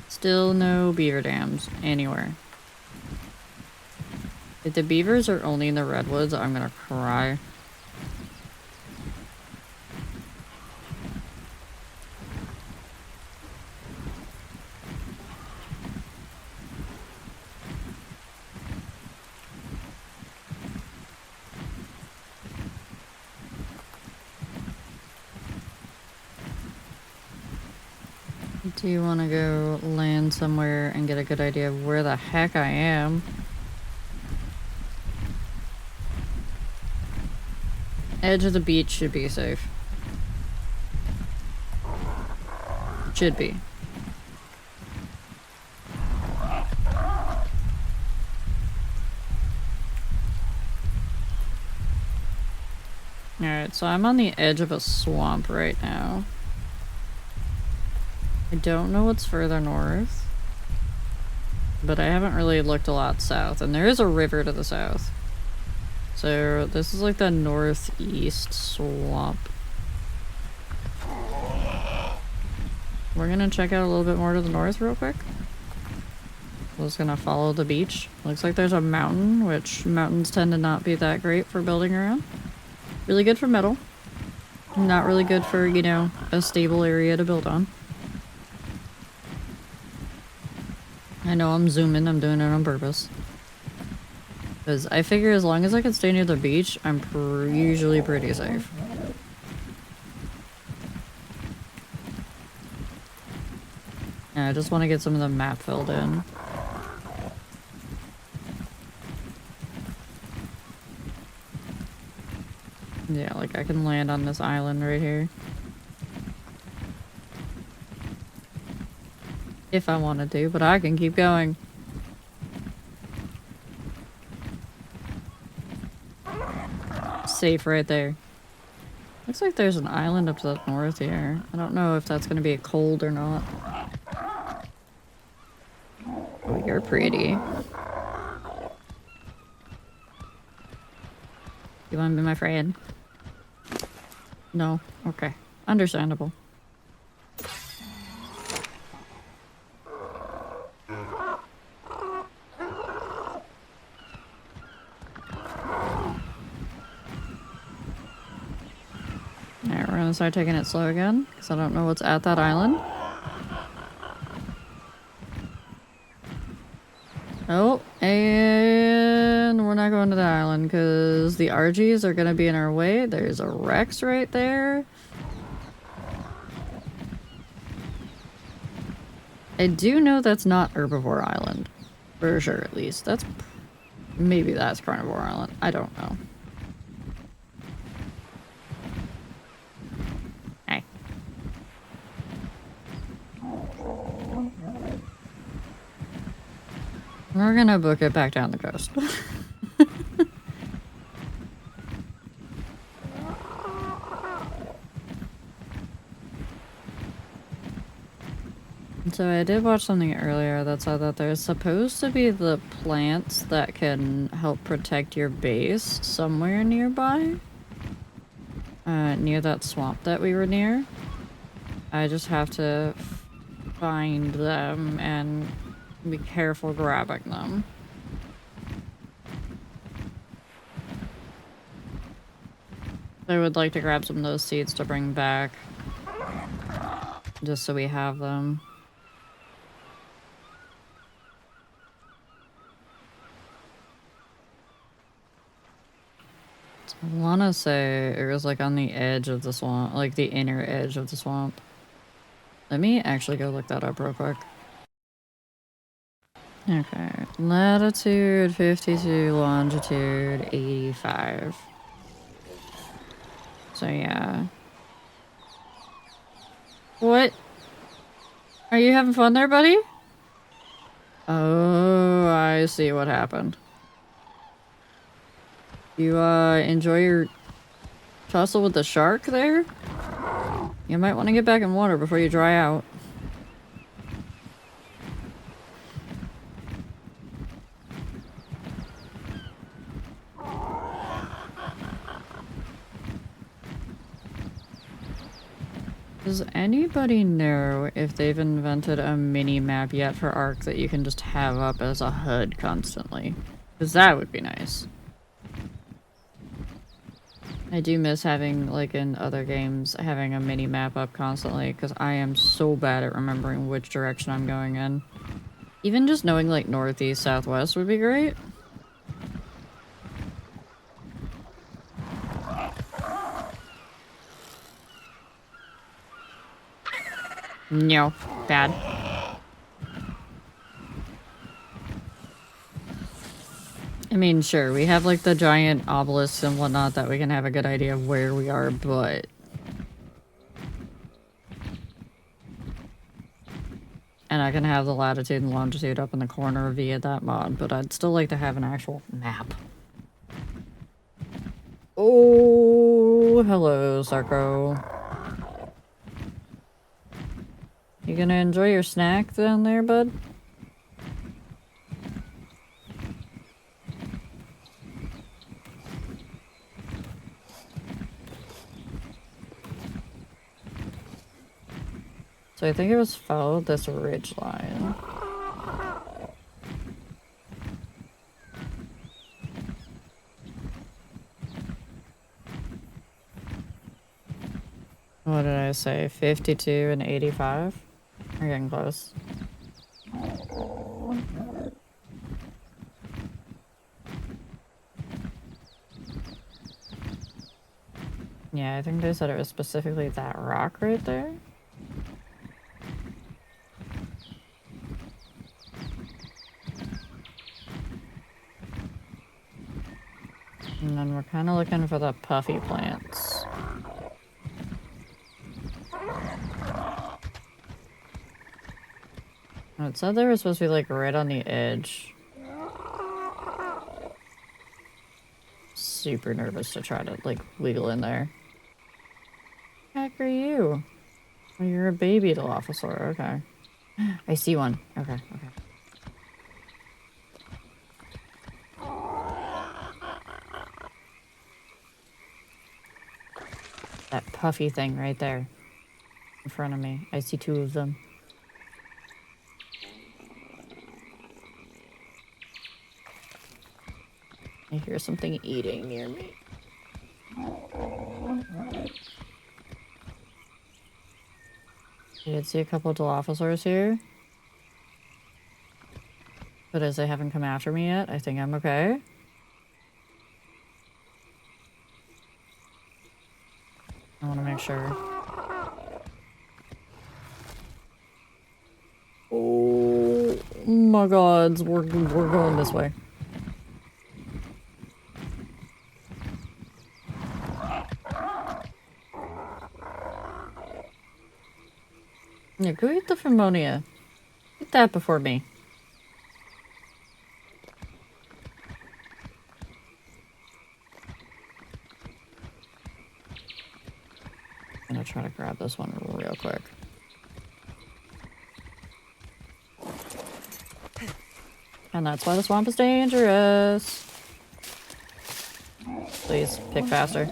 Still no beaver dams anywhere. If the beavers are only in the redwoods, I'm gonna cry. Do you want to go land somewhere and get a good idea of where the heck I am? Edge of the beach should be safe. Should be. Alright, so I'm on the edge of a swamp right now. I don't know what's further north, but I haven't really looked a lot south, and there is a river to the south. So this is like the northeast swamp. We're gonna check out a little bit more to the north real quick. We're just gonna follow the beach. Looks like there's a mountain, which mountains tend to not be that great for building around. Really good for metal. Not really good for, you know, a stable area to build on. I know I'm zooming, I'm doing it on purpose. Because I figure as long as I can stay near the beach, I'm usually pretty safe. Yeah, I just want to get some of the map filled in. Yeah, like I can land on this island right here. If I wanted to, but I can keep going. Safe right there. Looks like there's an island up to the north here. I don't know if that's gonna be a cold or not. Oh, you're pretty. You wanna be my friend? No? Okay. Understandable. Alright, we're gonna start taking it slow again, because I don't know what's at that island. Oh, and we're not going to the island, because the RGs are gonna be in our way. There's a Rex right there. I do know that's not Herbivore Island. For sure, at least. Maybe that's Carnivore Island. I don't know. Hey. We're gonna book it back down the coast. So I did watch something earlier that said that there's supposed to be the plants that can help protect your base somewhere nearby. Near that swamp that we were near. I just have to find them and be careful grabbing them. I would like to grab some of those seeds to bring back. Just so we have them. I wanna say it was like on the edge of the swamp, like the inner edge of the swamp. Let me actually go look that up real quick. Okay, latitude 52, longitude 85. So yeah. What? Are you having fun there, buddy? Oh, I see what happened. You enjoy your tussle with the shark there? You might want to get back in water before you dry out. Does anybody know if they've invented a mini map yet for ARK that you can just have up as a HUD constantly? Because that would be nice. I do miss having, like in other games, having a mini map up constantly because I am so bad at remembering which direction I'm going in. Even just knowing like northeast, southwest would be great. No. Bad. I mean, sure, we have like the giant obelisks and whatnot that we can have a good idea of where we are, but... And I can have the latitude and longitude up in the corner via that mod, but I'd still like to have an actual map. Oh, hello, Sarko. You gonna enjoy your snack down there, bud? So I think it was follow this ridge line. What did I say? 52 and 85? We're getting close. Yeah, I think they said it was specifically that rock right there. And then we're kind of looking for the puffy plants. It said they were supposed to be like right on the edge. Super nervous to try to like wiggle in there. Heck are you? Oh, you're a baby Dilophosaur, okay. I see one. Okay, okay. That puffy thing right there. In front of me. I see two of them. I hear something eating near me. I did see a couple of Dilophosaurs here. But as they haven't come after me yet, I think I'm okay. I want to make sure. Oh my god, we're going this way. Yeah, go eat the Pneumonia. Eat that before me. I'm gonna try to grab this one real quick. And that's why the swamp is dangerous. Please, pick faster.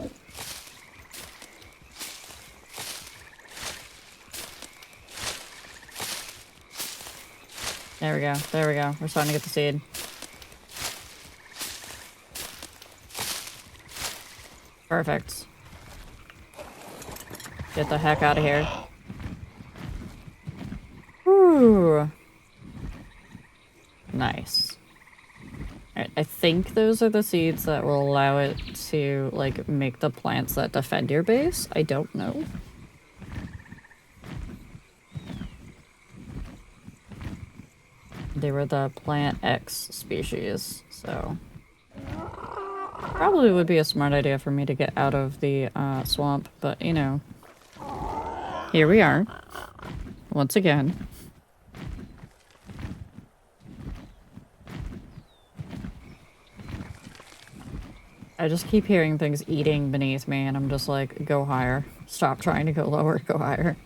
There we go, there we go. We're starting to get the seed. Perfect. Get the heck out of here. Whew. Nice. Alright, I think those are the seeds that will allow it to, like, make the plants that defend your base. I don't know. They were the plant X species, so... Probably would be a smart idea for me to get out of the swamp, but, you know... Here we are. Once again. I just keep hearing things eating beneath me, and I'm just like, go higher. Stop trying to go lower, go higher.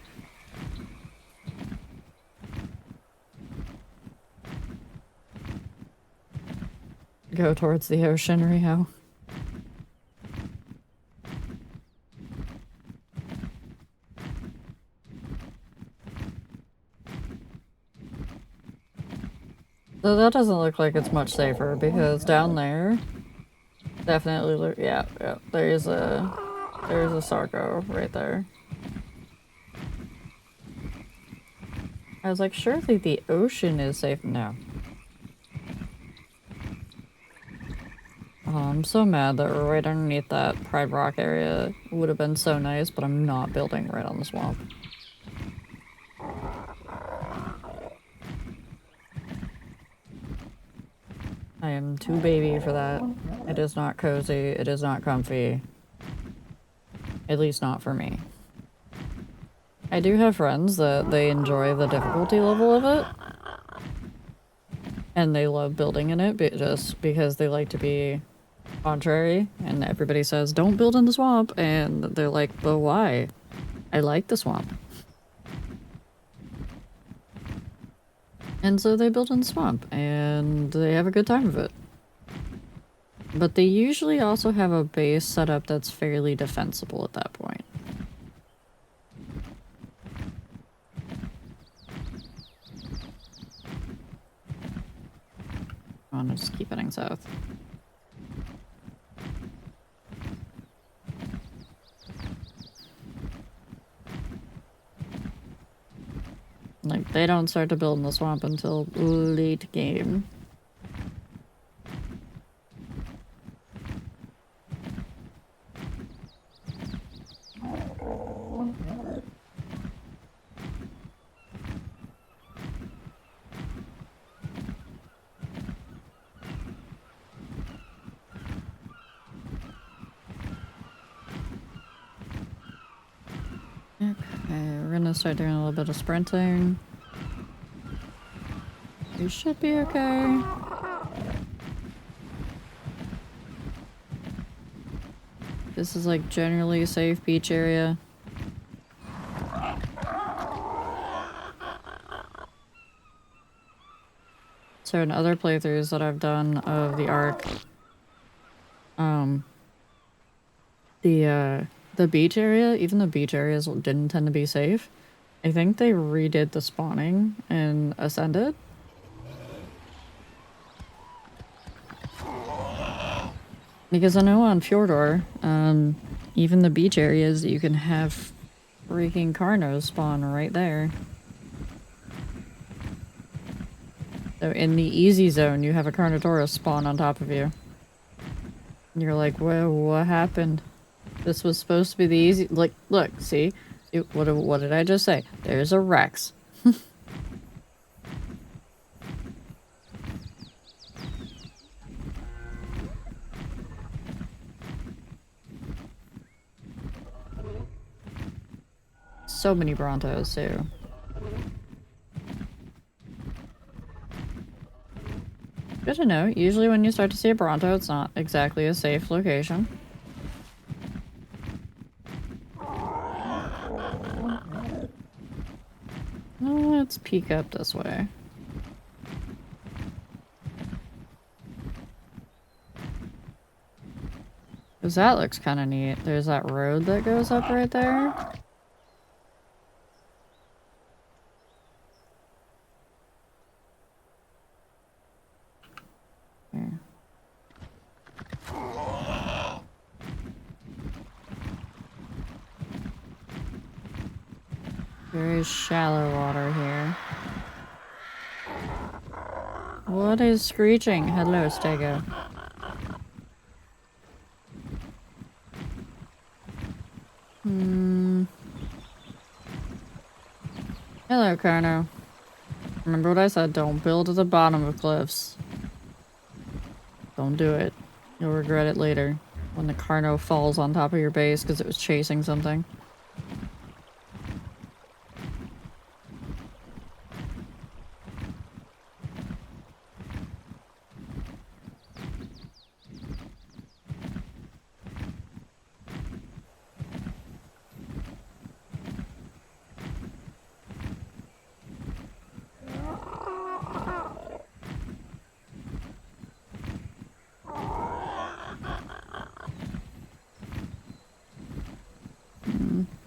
Go towards the ocean, Rhiow. So that doesn't look like it's much safer, because down there... Definitely, yeah, there's a Sarko right there. I was like, surely the ocean is safe. No. Oh, I'm so mad that we're right underneath that Pride Rock area. It would have been so nice, but I'm not building right on the swamp. I am too baby for that. It is not cozy. It is not comfy. At least not for me. I do have friends that they enjoy the difficulty level of it. And they love building in it just because they like to be contrary. And everybody says, don't build in the swamp. And they're like, but why? I like the swamp. And so they build in the swamp. And they have a good time of it. But they usually also have a base setup that's fairly defensible at that point. I'm gonna just keep heading south. Like, they don't start to build in the swamp until late game. Okay, we're gonna start doing a little bit of sprinting. You should be okay. This is like generally a safe beach area. So in other playthroughs that I've done of the ARK, the beach area, even the beach areas didn't tend to be safe. I think they redid the spawning in Ascended. Because I know on Fjordor, even the beach areas, you can have freaking Carnos spawn right there. So in the easy zone, you have a Carnotaurus spawn on top of you. And you're like, whoa, what happened? This was supposed to be the easy... Like, look, see? What did I just say? There's a Rex. So many Brontos, too. Good to know. Usually when you start to see a Bronto, it's not exactly a safe location. Let's peek up this way. Because that looks kind of neat. There's that road that goes up right there. Here. Very shallow water here. What is screeching? Hello, Stego. Hello, Carno. Remember what I said, don't build at the bottom of cliffs. Don't do it. You'll regret it later. When the Carno falls on top of your base because it was chasing something.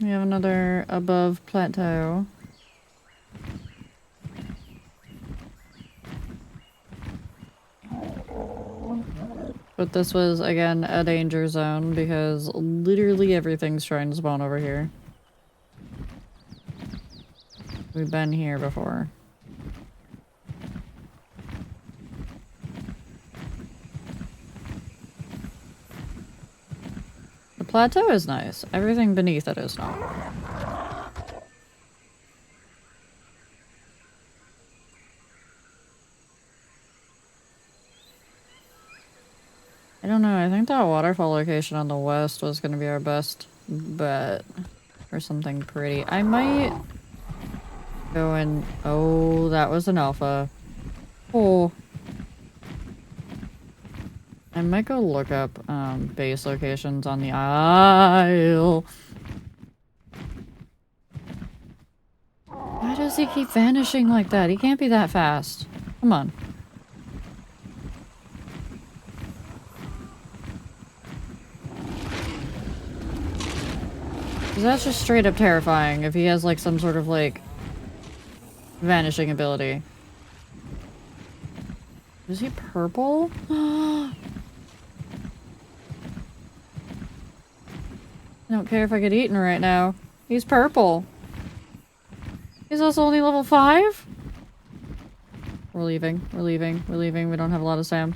We have another above plateau. But this was, again, a danger zone because literally everything's trying to spawn over here. We've been here before. The plateau is nice. Everything beneath it is not. don't know. I think that waterfall location on the west was going to be our best bet for something pretty. I might go and... Oh, that was an alpha. Oh. I might go look up base locations on the Isle. Why does he keep vanishing like that? He can't be that fast. Come on. Because that's just straight up terrifying if he has like some sort of like vanishing ability. Is he purple? I don't care if I get eaten right now. He's purple. He's also only level 5? We're leaving. We're leaving. We're leaving. We don't have a lot of Sam.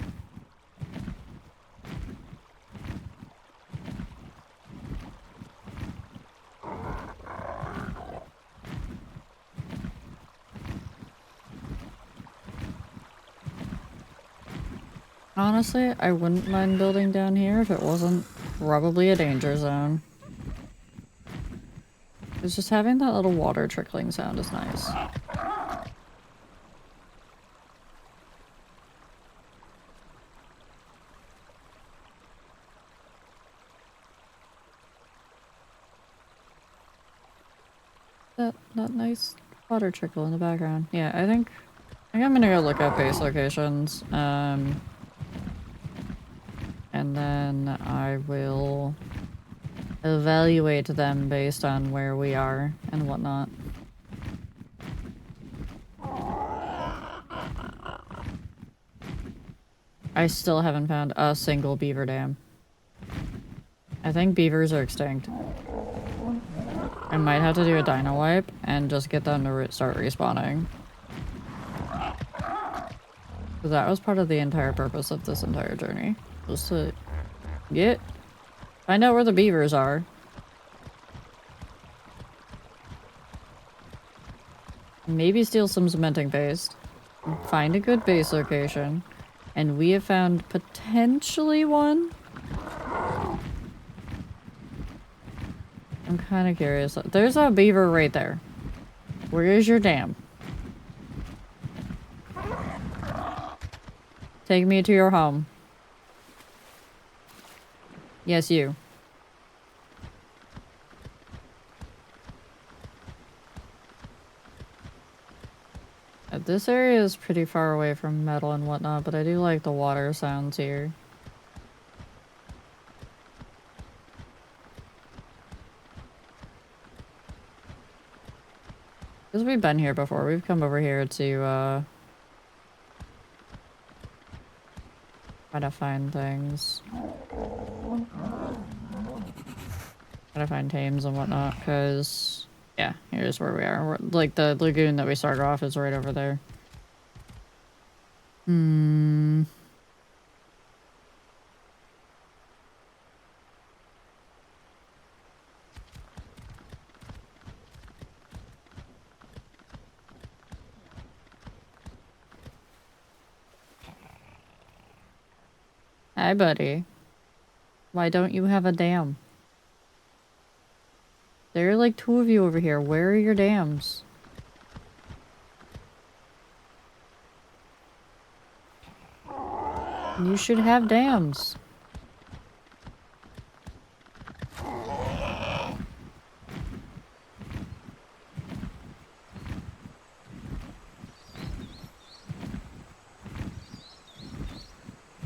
Honestly, I wouldn't mind building down here if it wasn't probably a danger zone. It's just having that little water trickling sound is nice. That nice water trickle in the background. Yeah, I think I'm gonna go look up base locations. And then I will evaluate them based on where we are and whatnot. I still haven't found a single beaver dam. I think beavers are extinct. I might have to do a dino wipe and just get them to start respawning. So that was part of the entire purpose of this entire journey. Was to find out where the beavers are. Maybe steal some cementing paste. Find a good base location. And we have found potentially one. I'm kind of curious. There's a beaver right there. Where is your dam? Take me to your home. Yes, you. This area is pretty far away from metal and whatnot, but I do like the water sounds here. Because we've been here before. We've come over here to, try to find things. Try to find tames and whatnot, because... Yeah, here's where we are. Like, the lagoon that we started off is right over there. Hi, buddy. Why don't you have a dam? There are like 2 of you over here. Where are your dams? You should have dams.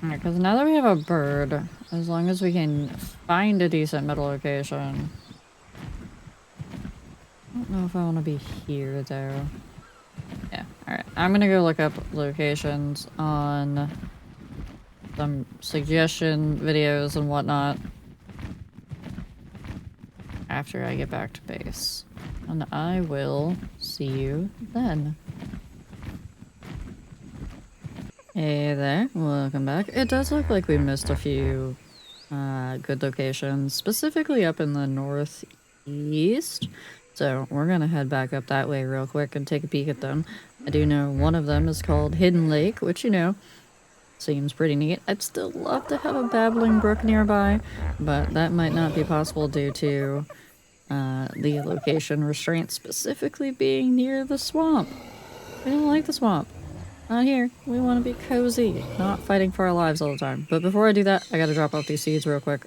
Alright, because now that we have a bird, as long as we can find a decent middle location. I don't know if I want to be here, though. Yeah, alright. I'm gonna go look up locations on some suggestion videos and whatnot after I get back to base. And I will see you then. Hey there, welcome back. It does look like we missed a few good locations, specifically up in the northeast. So we're gonna head back up that way real quick and take a peek at them. I do know one of them is called Hidden Lake, which, you know, Seems pretty neat. I'd still love to have a babbling brook nearby, but that might not be possible due to the location restraint specifically being near the swamp. We don't like the swamp. Not here. We want to be cozy, not fighting for our lives all the time. But before I do that, I gotta drop off these seeds real quick.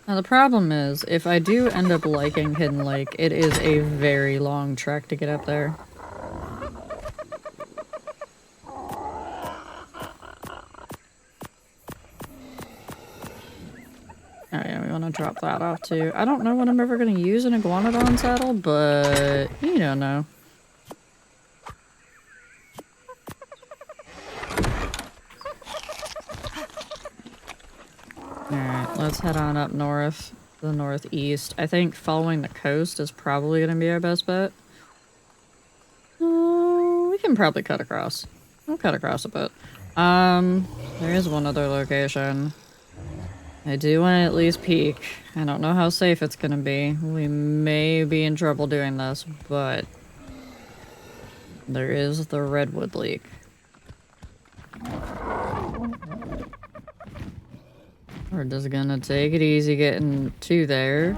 Now the problem is, if I do end up liking Hidden Lake, it is a very long trek to get up there. Oh yeah, we want to drop that off too. I don't know when I'm ever going to use an iguanodon saddle, but you don't know. Alright, let's head on up north, the northeast. I think following the coast is probably going to be our best bet. We can probably cut across. We'll cut across a bit. There is one other location. I do want to at least peek. I don't know how safe it's gonna be. We may be in trouble doing this, but there is the redwood leak. We're just gonna take it easy getting to there,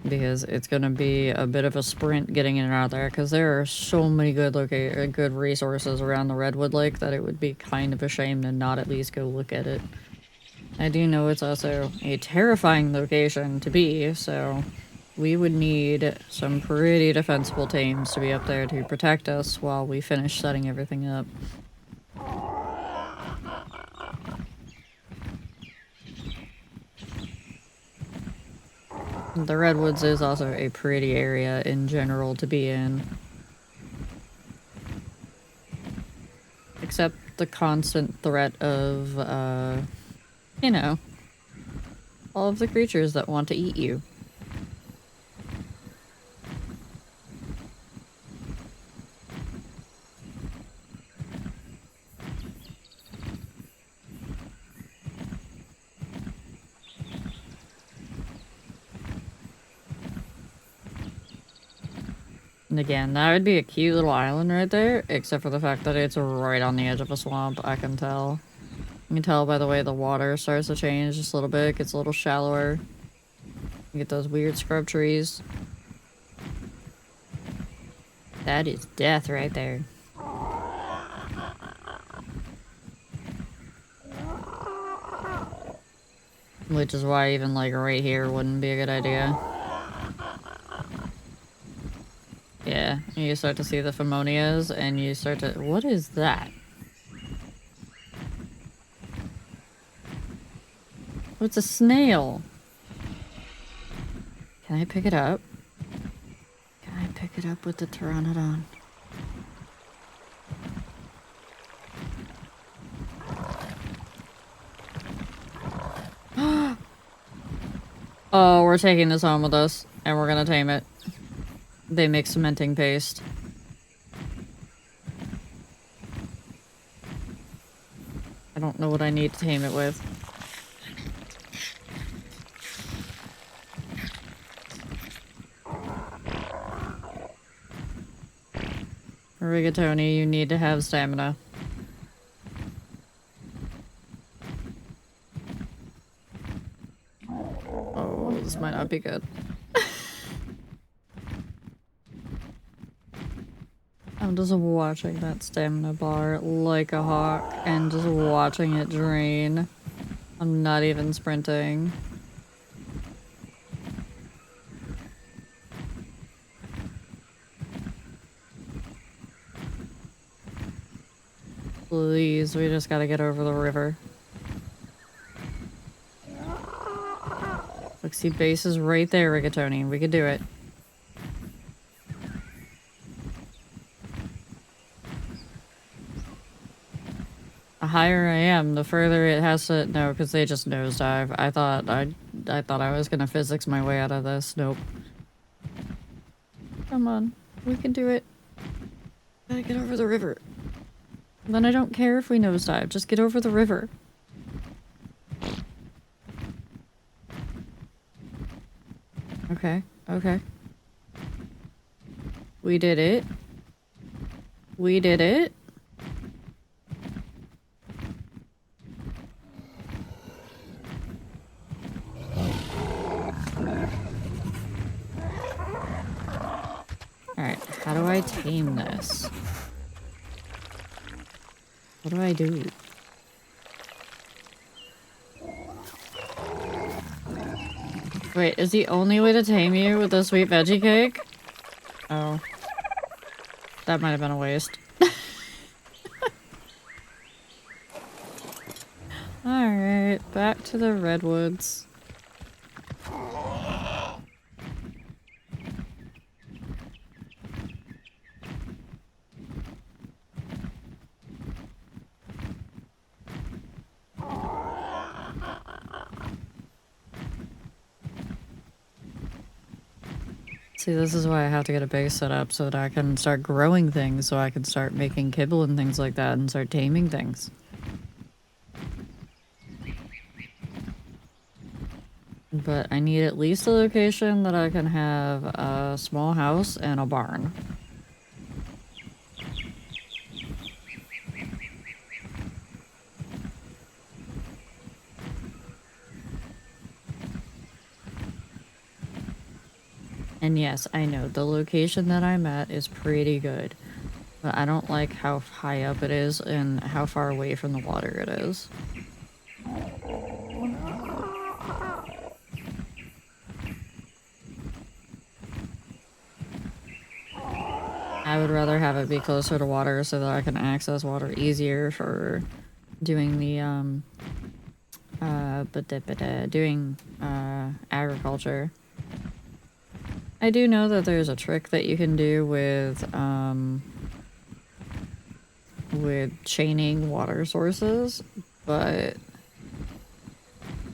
because it's gonna be a bit of a sprint getting in and out there, because there are so many good resources around the redwood lake that it would be kind of a shame to not at least go look at it. I do know it's also a terrifying location to be, so we would need some pretty defensible teams to be up there to protect us while we finish setting everything up. The Redwoods is also a pretty area in general to be in. Except the constant threat of, you know, all of the creatures that want to eat you. And again, that would be a cute little island right there, except for the fact that it's right on the edge of a swamp, I can tell. You can tell by the way the water starts to change just a little bit, it gets a little shallower. You get those weird scrub trees. That is death right there. Which is why even like right here wouldn't be a good idea. Yeah, you start to see the Famonias and you start to... What is that? Oh, it's a snail. Can I pick it up? Can I pick it up with the Pteranodon? Oh, we're taking this home with us, and we're gonna tame it. They make cementing paste. I don't know what I need to tame it with. Rigatoni, you need to have stamina. Oh, this might not be good. I'm just watching that stamina bar like a hawk and just watching it drain. I'm not even sprinting. Please, we just gotta get over the river. Look, see, base is right there, Rigatoni. We could do it. The higher I am, the further it has to... No, because they just nosedive. I thought I was gonna physics my way out of this. Nope. Come on. We can do it. Gotta get over the river. Then I don't care if we nosedive. Just get over the river. Okay. Okay. We did it. We did it. Alright, how do I tame this? What do I do? Wait, is the only way to tame you with a sweet veggie cake? Oh. That might have been a waste. Alright, back to the redwoods. See, this is why I have to get a base set up so that I can start growing things, so I can start making kibble and things like that and start taming things. But I need at least a location that I can have a small house and a barn. And yes, I know, the location that I'm at is pretty good. But I don't like how high up it is and how far away from the water it is. I would rather have it be closer to water so that I can access water easier for doing the, agriculture. I do know that there's a trick that you can do with chaining water sources, but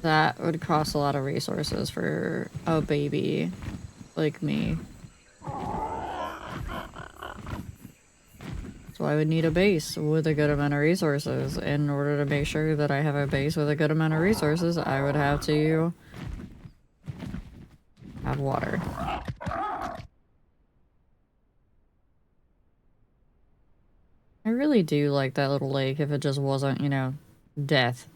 that would cost a lot of resources for a baby like me. So I would need a base with a good amount of resources. In order to make sure that I have a base with a good amount of resources, I would have to have water. I really do like that little lake if it just wasn't, you know, death.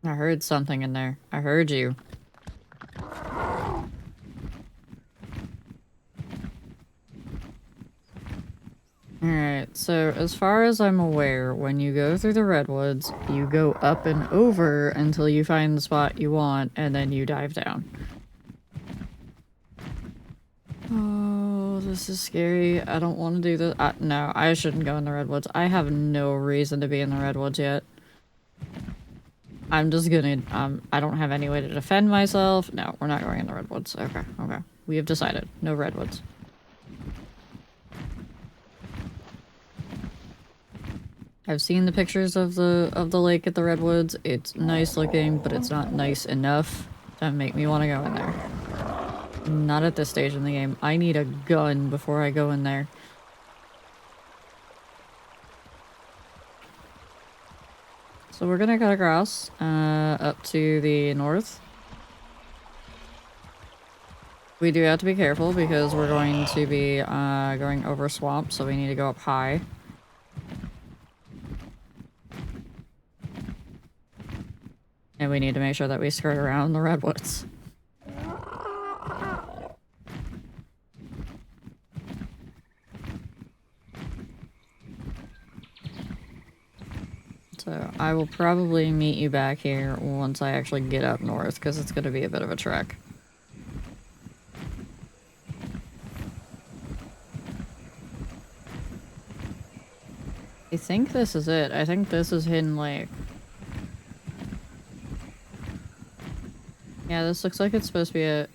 I heard something in there. I heard you. Alright, so as far as I'm aware, when you go through the redwoods, you go up and over until you find the spot you want, and then you dive down. Oh, this is scary. I don't want to do this. No, I shouldn't go in the redwoods. I have no reason to be in the redwoods yet. I'm just gonna, I don't have any way to defend myself. No, we're not going in the redwoods. Okay, okay. We have decided. No redwoods. I've seen the pictures of the lake at the redwoods. It's nice looking, but it's not nice enough to make me want to go in there. Not at this stage in the game. I need a gun before I go in there. So we're gonna cut across up to the north. We do have to be careful because we're going to be going over swamp, so we need to go up high. And we need to make sure that we skirt around the redwoods. So I will probably meet you back here once I actually get up north, because it's going to be a bit of a trek. I think this is it. I think this is Hidden Lake. Yeah, this looks like it's supposed to be it.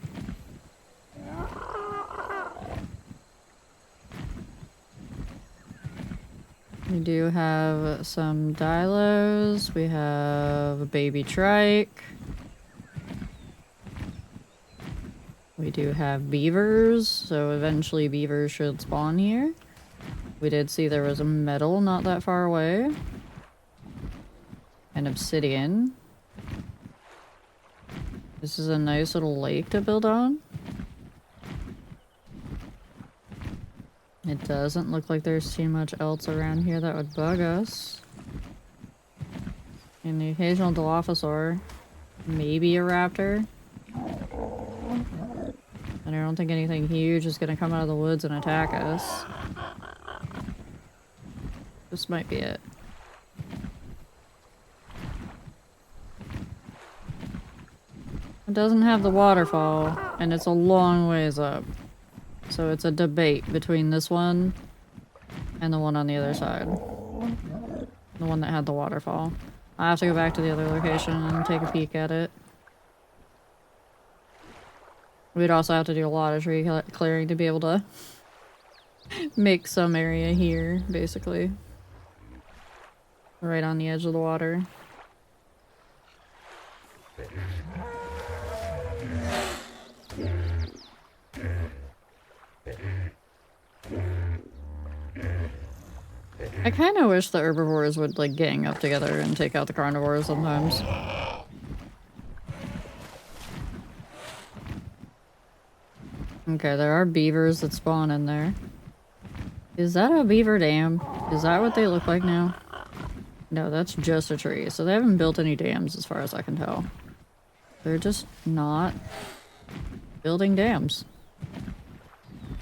We do have some dilos. We have a baby trike. We do have beavers, so eventually beavers should spawn here. We did see there was a metal not that far away. And obsidian. This is a nice little lake to build on. It doesn't look like there's too much else around here that would bug us. And the occasional Dilophosaur. Maybe a raptor. And I don't think anything huge is gonna come out of the woods and attack us. This might be it. It doesn't have the waterfall, and it's a long ways up. So it's a debate between this one and the one on the other side. The one that had the waterfall. I have to go back to the other location and take a peek at it. We'd also have to do a lot of tree clearing to be able to make some area here, basically. Right on the edge of the water. I kind of wish the herbivores would like gang up together and take out the carnivores sometimes. Okay, there are beavers that spawn in there. Is that a beaver dam? Is that what they look like now? No, that's just a tree. So they haven't built any dams as far as I can tell. They're just not building dams.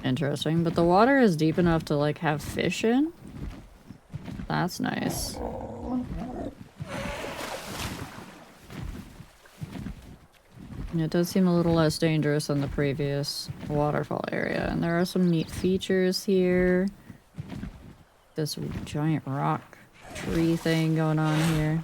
Interesting, but the water is deep enough to like have fish in. That's nice. And it does seem a little less dangerous than the previous waterfall area. And there are some neat features here. This giant rock tree thing going on here.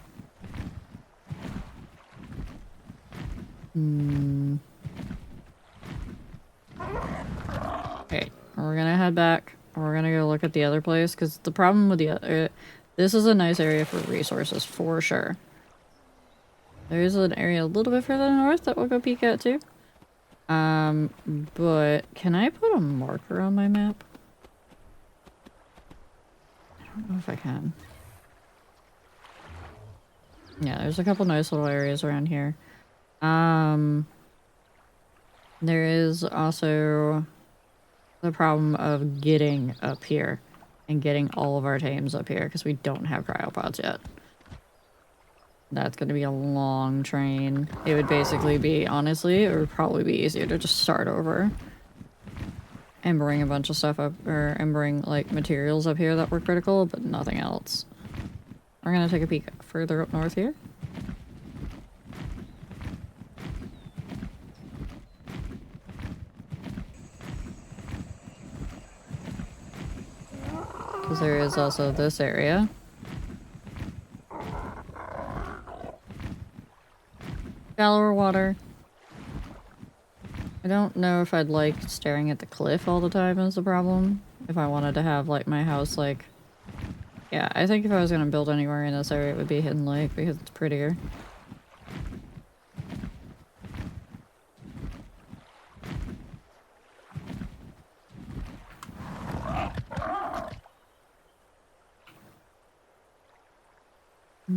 Okay, we're gonna head back. We're gonna go look at the other place, because the problem with the other... this is a nice area for resources, for sure. There's an area a little bit further north that we'll go peek at, too. But can I put a marker on my map? I don't know if I can. Yeah, there's a couple nice little areas around here. There is also the problem of getting up here and getting all of our tames up here because we don't have cryopods yet. That's going to be a long train. It would basically be, honestly, it would probably be easier to just start over and bring a bunch of stuff up, and bring like materials up here that were critical, but nothing else. We're going to take a peek further up north here. Because there is also this area. Shallower water. I don't know if I'd like staring at the cliff all the time is the problem. If I wanted to have like my house like... yeah, I think if I was going to build anywhere in this area it would be Hidden Lake because it's prettier.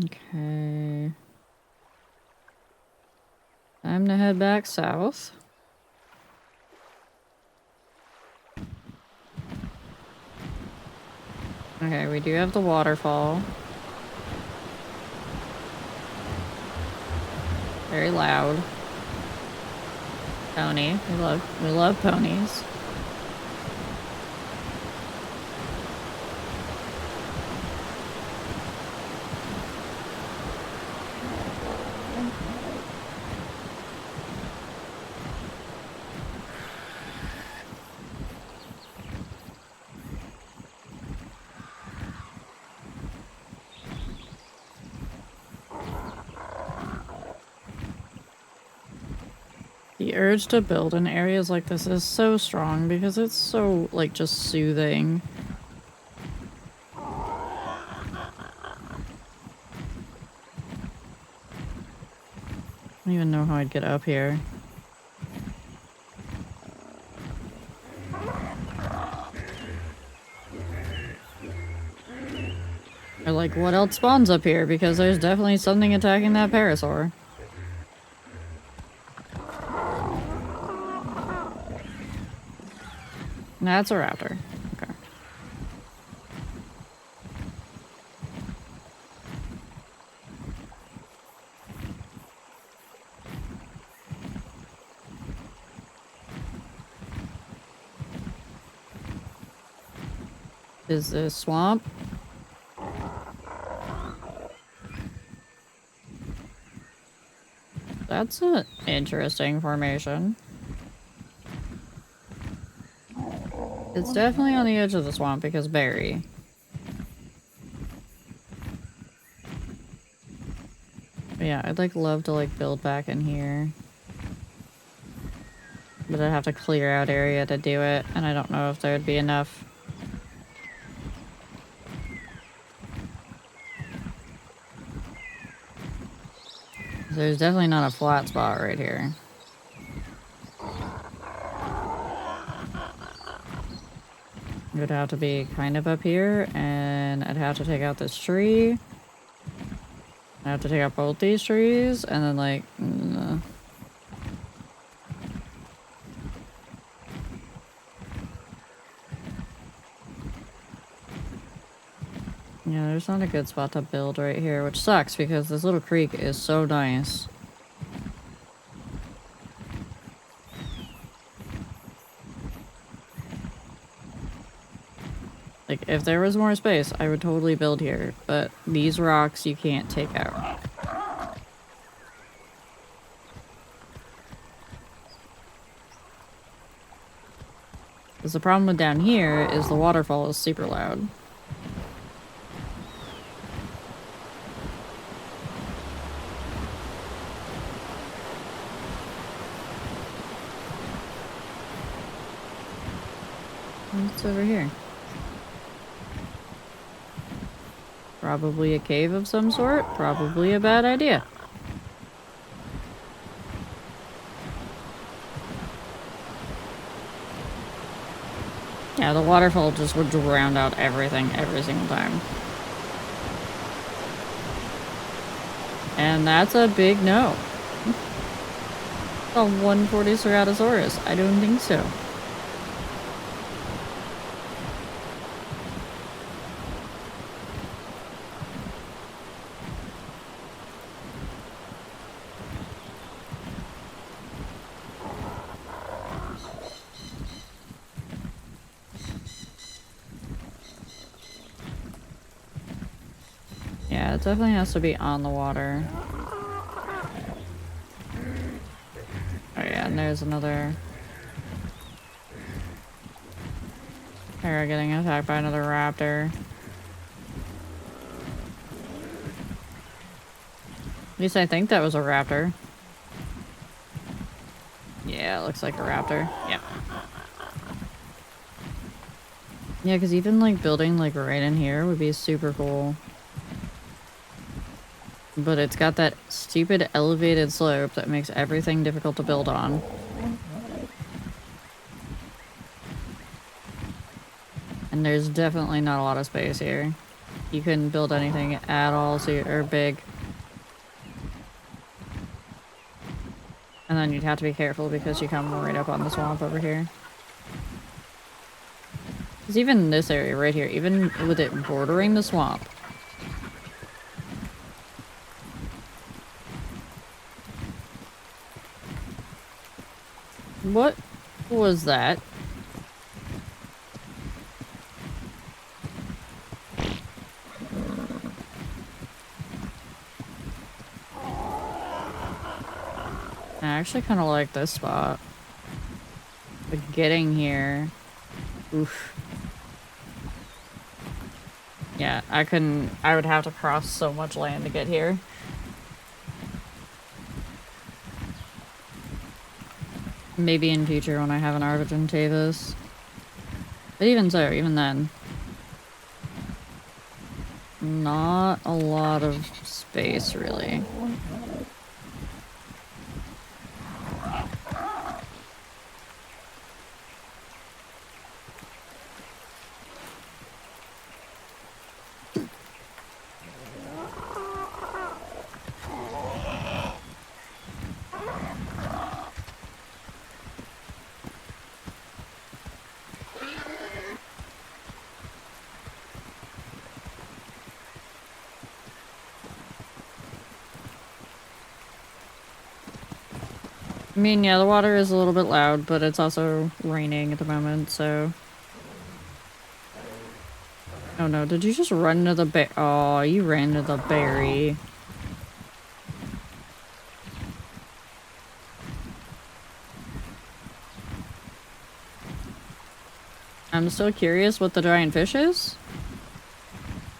Okay. Time to head back south. Okay, we do have the waterfall. Very loud. Pony. We love ponies. The urge to build in areas like this is so strong because it's so, like, just soothing. I don't even know how I'd get up here. Or, like, what else spawns up here? Because there's definitely something attacking that parasaur. That's a raptor. Okay. Is this swamp? That's an interesting formation. It's definitely on the edge of the swamp because berry. But yeah, I'd like love to like build back in here. But I'd have to clear out area to do it, and I don't know if there would be enough. There's definitely not a flat spot right here. It would have to be kind of up here, and I'd have to take out this tree. I have to take out both these trees, and then like... Yeah, there's not a good spot to build right here, which sucks because this little creek is so nice. Like, if there was more space, I would totally build here, but these rocks you can't take out. Because the problem with down here is the waterfall is super loud. What's over here? Probably a cave of some sort. Probably a bad idea. Yeah, the waterfall just would drown out everything every single time. And that's a big no. A 140 Ceratosaurus. I don't think so. Yeah, it definitely has to be on the water. Oh yeah, and there's another... They're getting attacked by another raptor. At least I think that was a raptor. Yeah, it looks like a raptor. Yep. Yeah, because even like building like right in here would be super cool. But it's got that stupid elevated slope that makes everything difficult to build on. And there's definitely not a lot of space here. You couldn't build anything at all or big. And then you'd have to be careful because you come right up on the swamp over here. Because even in this area right here, even with it bordering the swamp, what was that? I actually kind of like this spot. But getting here... Oof. Yeah, I would have to cross so much land to get here. Maybe in future when I have an Argentavis. But even so, even then. Not a lot of space, really. I mean, yeah, the water is a little bit loud, but it's also raining at the moment, so... Oh no, did you just run into the bear? Oh, you ran into the berry. I'm still curious what the giant fish is.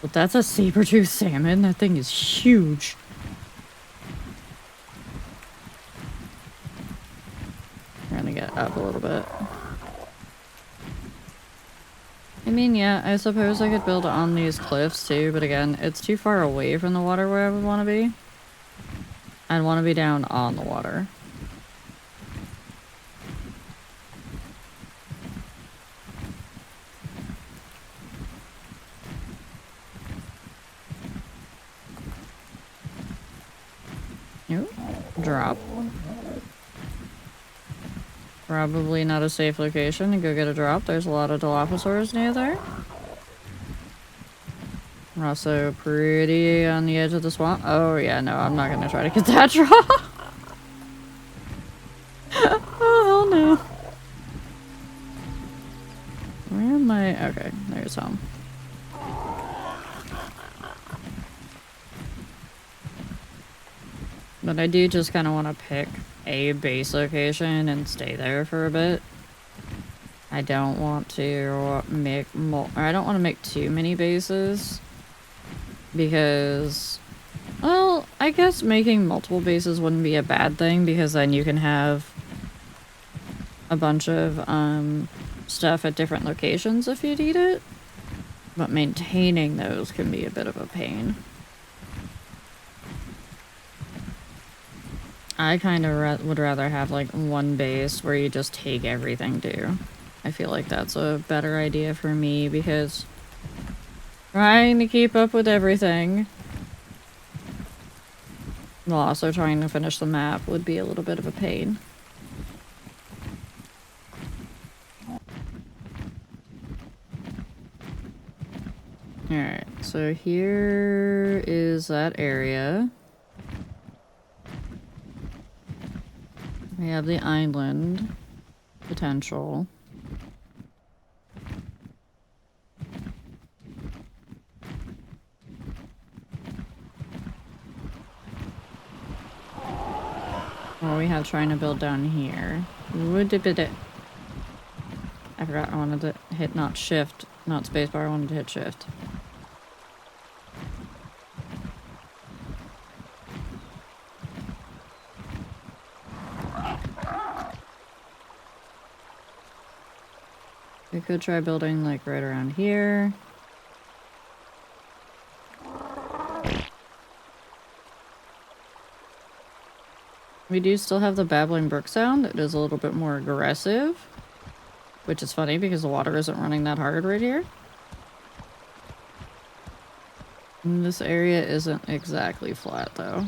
But that's a saber-tooth salmon. That thing is huge. I'm gonna get up a little bit. I mean, yeah, I suppose I could build on these cliffs too, but again, it's too far away from the water where I would want to be. I'd want to be down on the water. Ooh, drop. Probably not a safe location to go get a drop. There's a lot of Dilophosaurs near there. We're also pretty on the edge of the swamp. Oh yeah, no, I'm not gonna try to get that drop. Oh hell no. Where am I? Okay, there's home. But I do just kind of want to pick a base location and stay there for a bit. I don't want to make I don't want to make too many bases because, well, I guess making multiple bases wouldn't be a bad thing because then you can have a bunch of stuff at different locations if you need it. But maintaining those can be a bit of a pain. I kind of would rather have like one base where you just take everything too. I feel like that's a better idea for me because trying to keep up with everything while also trying to finish the map would be a little bit of a pain. Alright, so here is that area. We have the island potential. Well, we have trying to build down here. I forgot I wanted to hit not shift, not spacebar, I wanted to hit shift. We could try building like right around here. We do still have the babbling brook sound. It is a little bit more aggressive, which is funny because the water isn't running that hard right here. And this area isn't exactly flat though.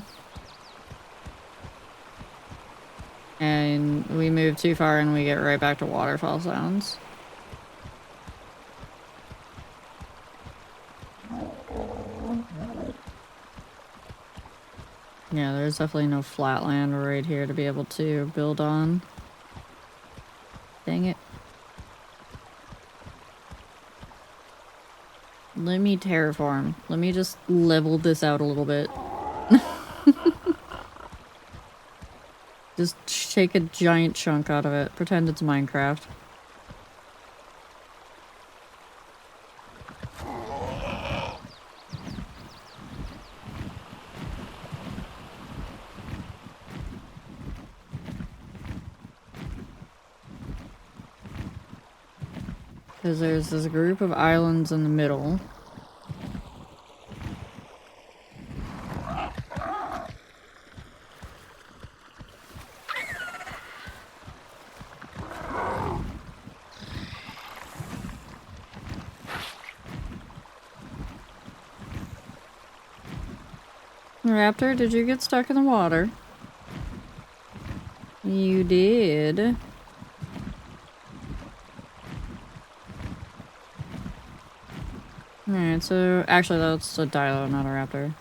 And we move too far and we get right back to waterfall sounds. Yeah, there's definitely no flat land right here to be able to build on. Dang it. Let me terraform. Let me just level this out a little bit. Just take a giant chunk out of it. Pretend it's Minecraft. Because there's this group of islands in the middle. Raptor, did you get stuck in the water? You did. Alright, so actually that's a Dilo, not a raptor.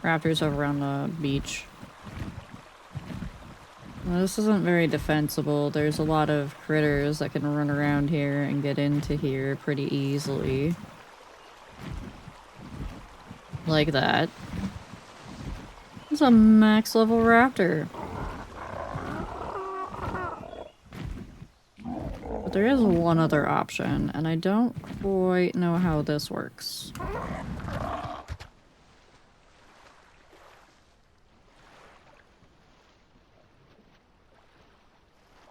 Raptor's over on the beach. Well, this isn't very defensible. There's a lot of critters that can run around here and get into here pretty easily. Like that. It's a max level raptor. But there is one other option, and I don't quite know how this works.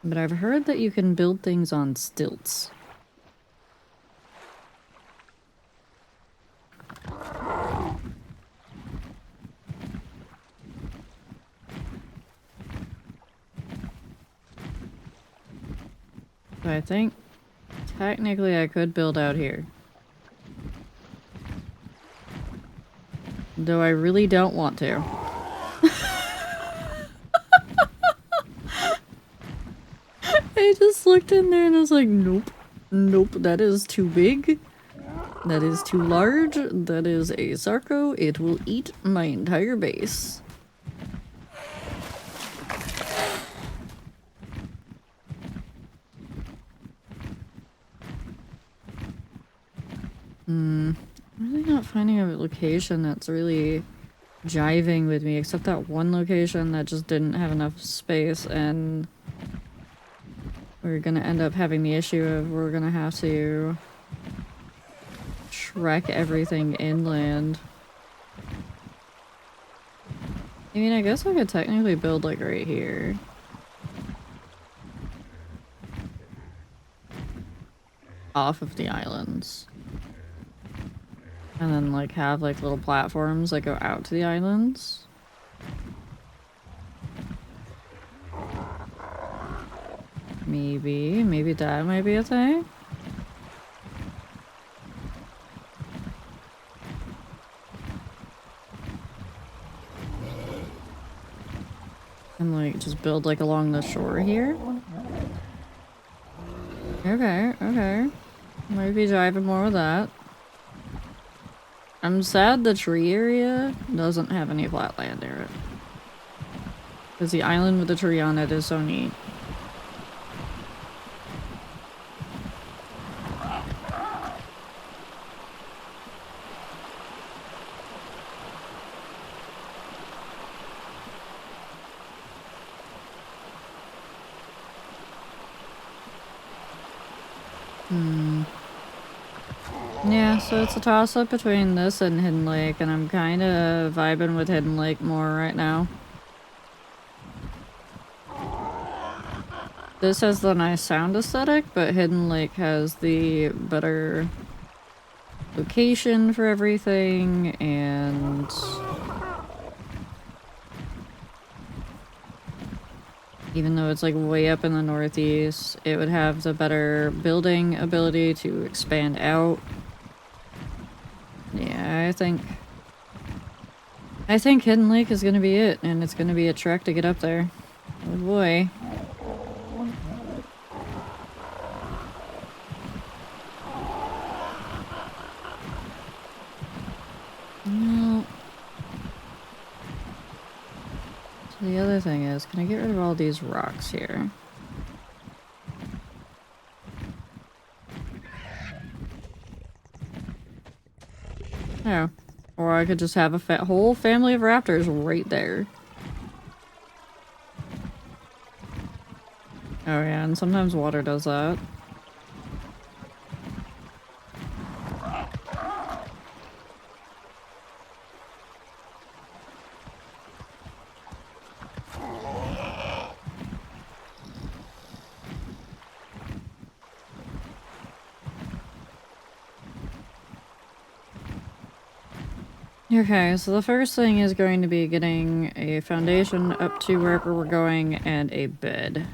But I've heard that you can build things on stilts. So I think technically I could build out here. Though I really don't want to. I just looked in there and I was like, nope. Nope, that is too big. That is too large. That is a Sarco. It will eat my entire base. I'm really not finding a location that's really jiving with me, except that one location that just didn't have enough space, and we're gonna end up having the issue of we're gonna have to trek everything inland. I mean, I guess I could technically build like right here. Off of the islands. And then like have like little platforms that go out to the islands. Maybe that might be a thing. And like just build like along the shore here. Okay. Might be driving more with that. I'm sad the tree area doesn't have any flat land near it. Because the island with the tree on it is so neat. Yeah, so it's a toss-up between this and Hidden Lake, and I'm kind of vibing with Hidden Lake more right now. This has the nice sound aesthetic, but Hidden Lake has the better location for everything, and even though it's like way up in the northeast, it would have the better building ability to expand out. Yeah, I think Hidden Lake is gonna be it, and it's gonna be a trek to get up there. Oh boy. Well, so the other thing is, can I get rid of all these rocks here? Oh. Or I could just have a whole family of raptors right there. Oh yeah, and sometimes water does that. Okay, so the first thing is going to be getting a foundation up to wherever we're going and a bed.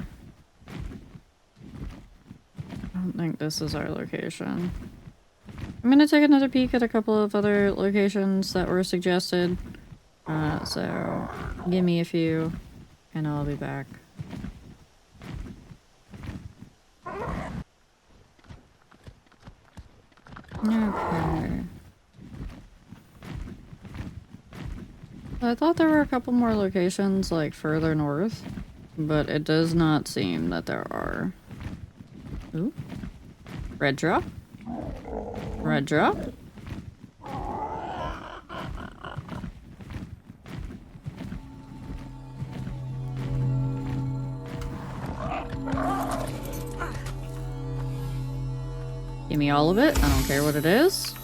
I don't think this is our location. I'm gonna take another peek at a couple of other locations that were suggested. So give me a few and I'll be back. Okay. I thought there were a couple more locations, like, further north. but it does not seem that there are. Ooh. Red drop? Red drop? Give me all of it. I don't care what it is.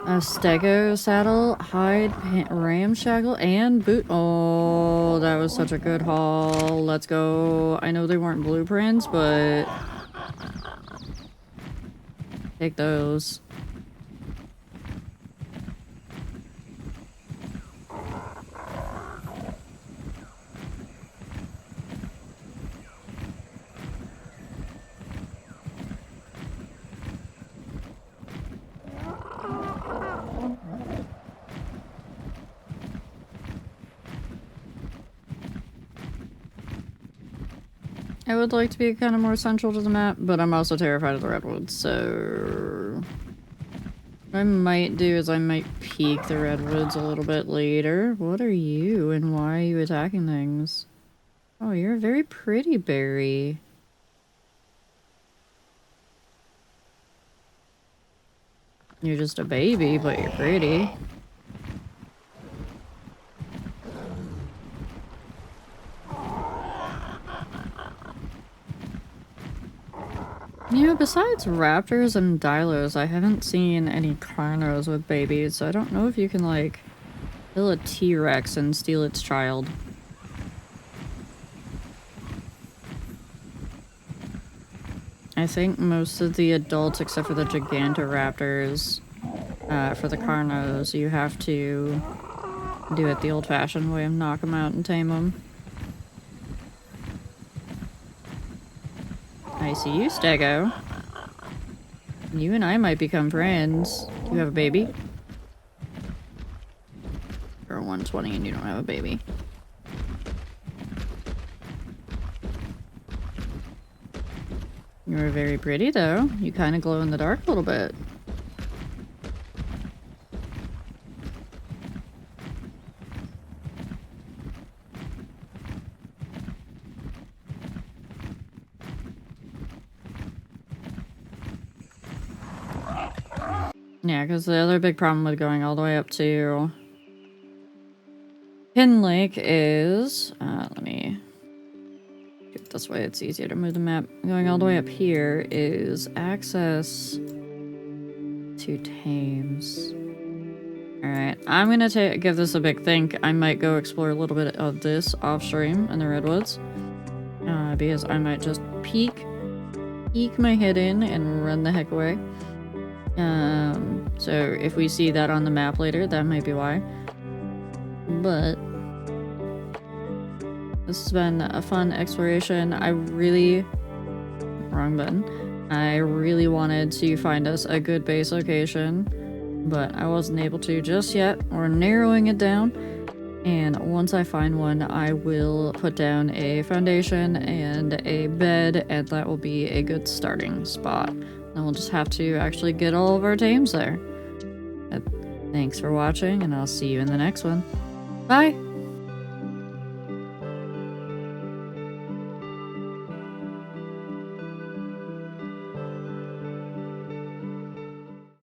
A stego saddle, hide, ramshackle, and boot. Oh, that was such a good haul. Let's go. I know they weren't blueprints, but take those. I would like to be kind of more central to the map, but I'm also terrified of the redwoods, so... What I might do is I might peek the redwoods a little bit later. What are you, and why are you attacking things? Oh, you're a very pretty berry. You're just a baby, but you're pretty. You know, besides raptors and dilos, I haven't seen any carnos with babies, so I don't know if you can, like, kill a T-Rex and steal its child. I think most of the adults, except for the Gigantoraptors, for the carnos, you have to do it the old-fashioned way and knock them out and tame them. I see you, Stego. You and I might become friends. Do you have a baby? You're 120 and you don't have a baby. You're very pretty, though. You kind of glow in the dark a little bit. Yeah, because the other big problem with going all the way up to Pin Lake is... let me... do it this way, it's easier to move the map. Going all the way up here is access to Thames. Alright, I'm gonna give this a big think. I might go explore a little bit of this off-stream in the Redwoods. Because I might just peek my head in and run the heck away. So if we see that on the map later, that might be why. But this has been a fun exploration. Wrong button. I really wanted to find us a good base location, but I wasn't able to just yet. We're narrowing it down, and once I find one, I will put down a foundation and a bed, and that will be a good starting spot. And we'll just have to actually get all of our tames there. Thanks for watching, and I'll see you in the next one. Bye!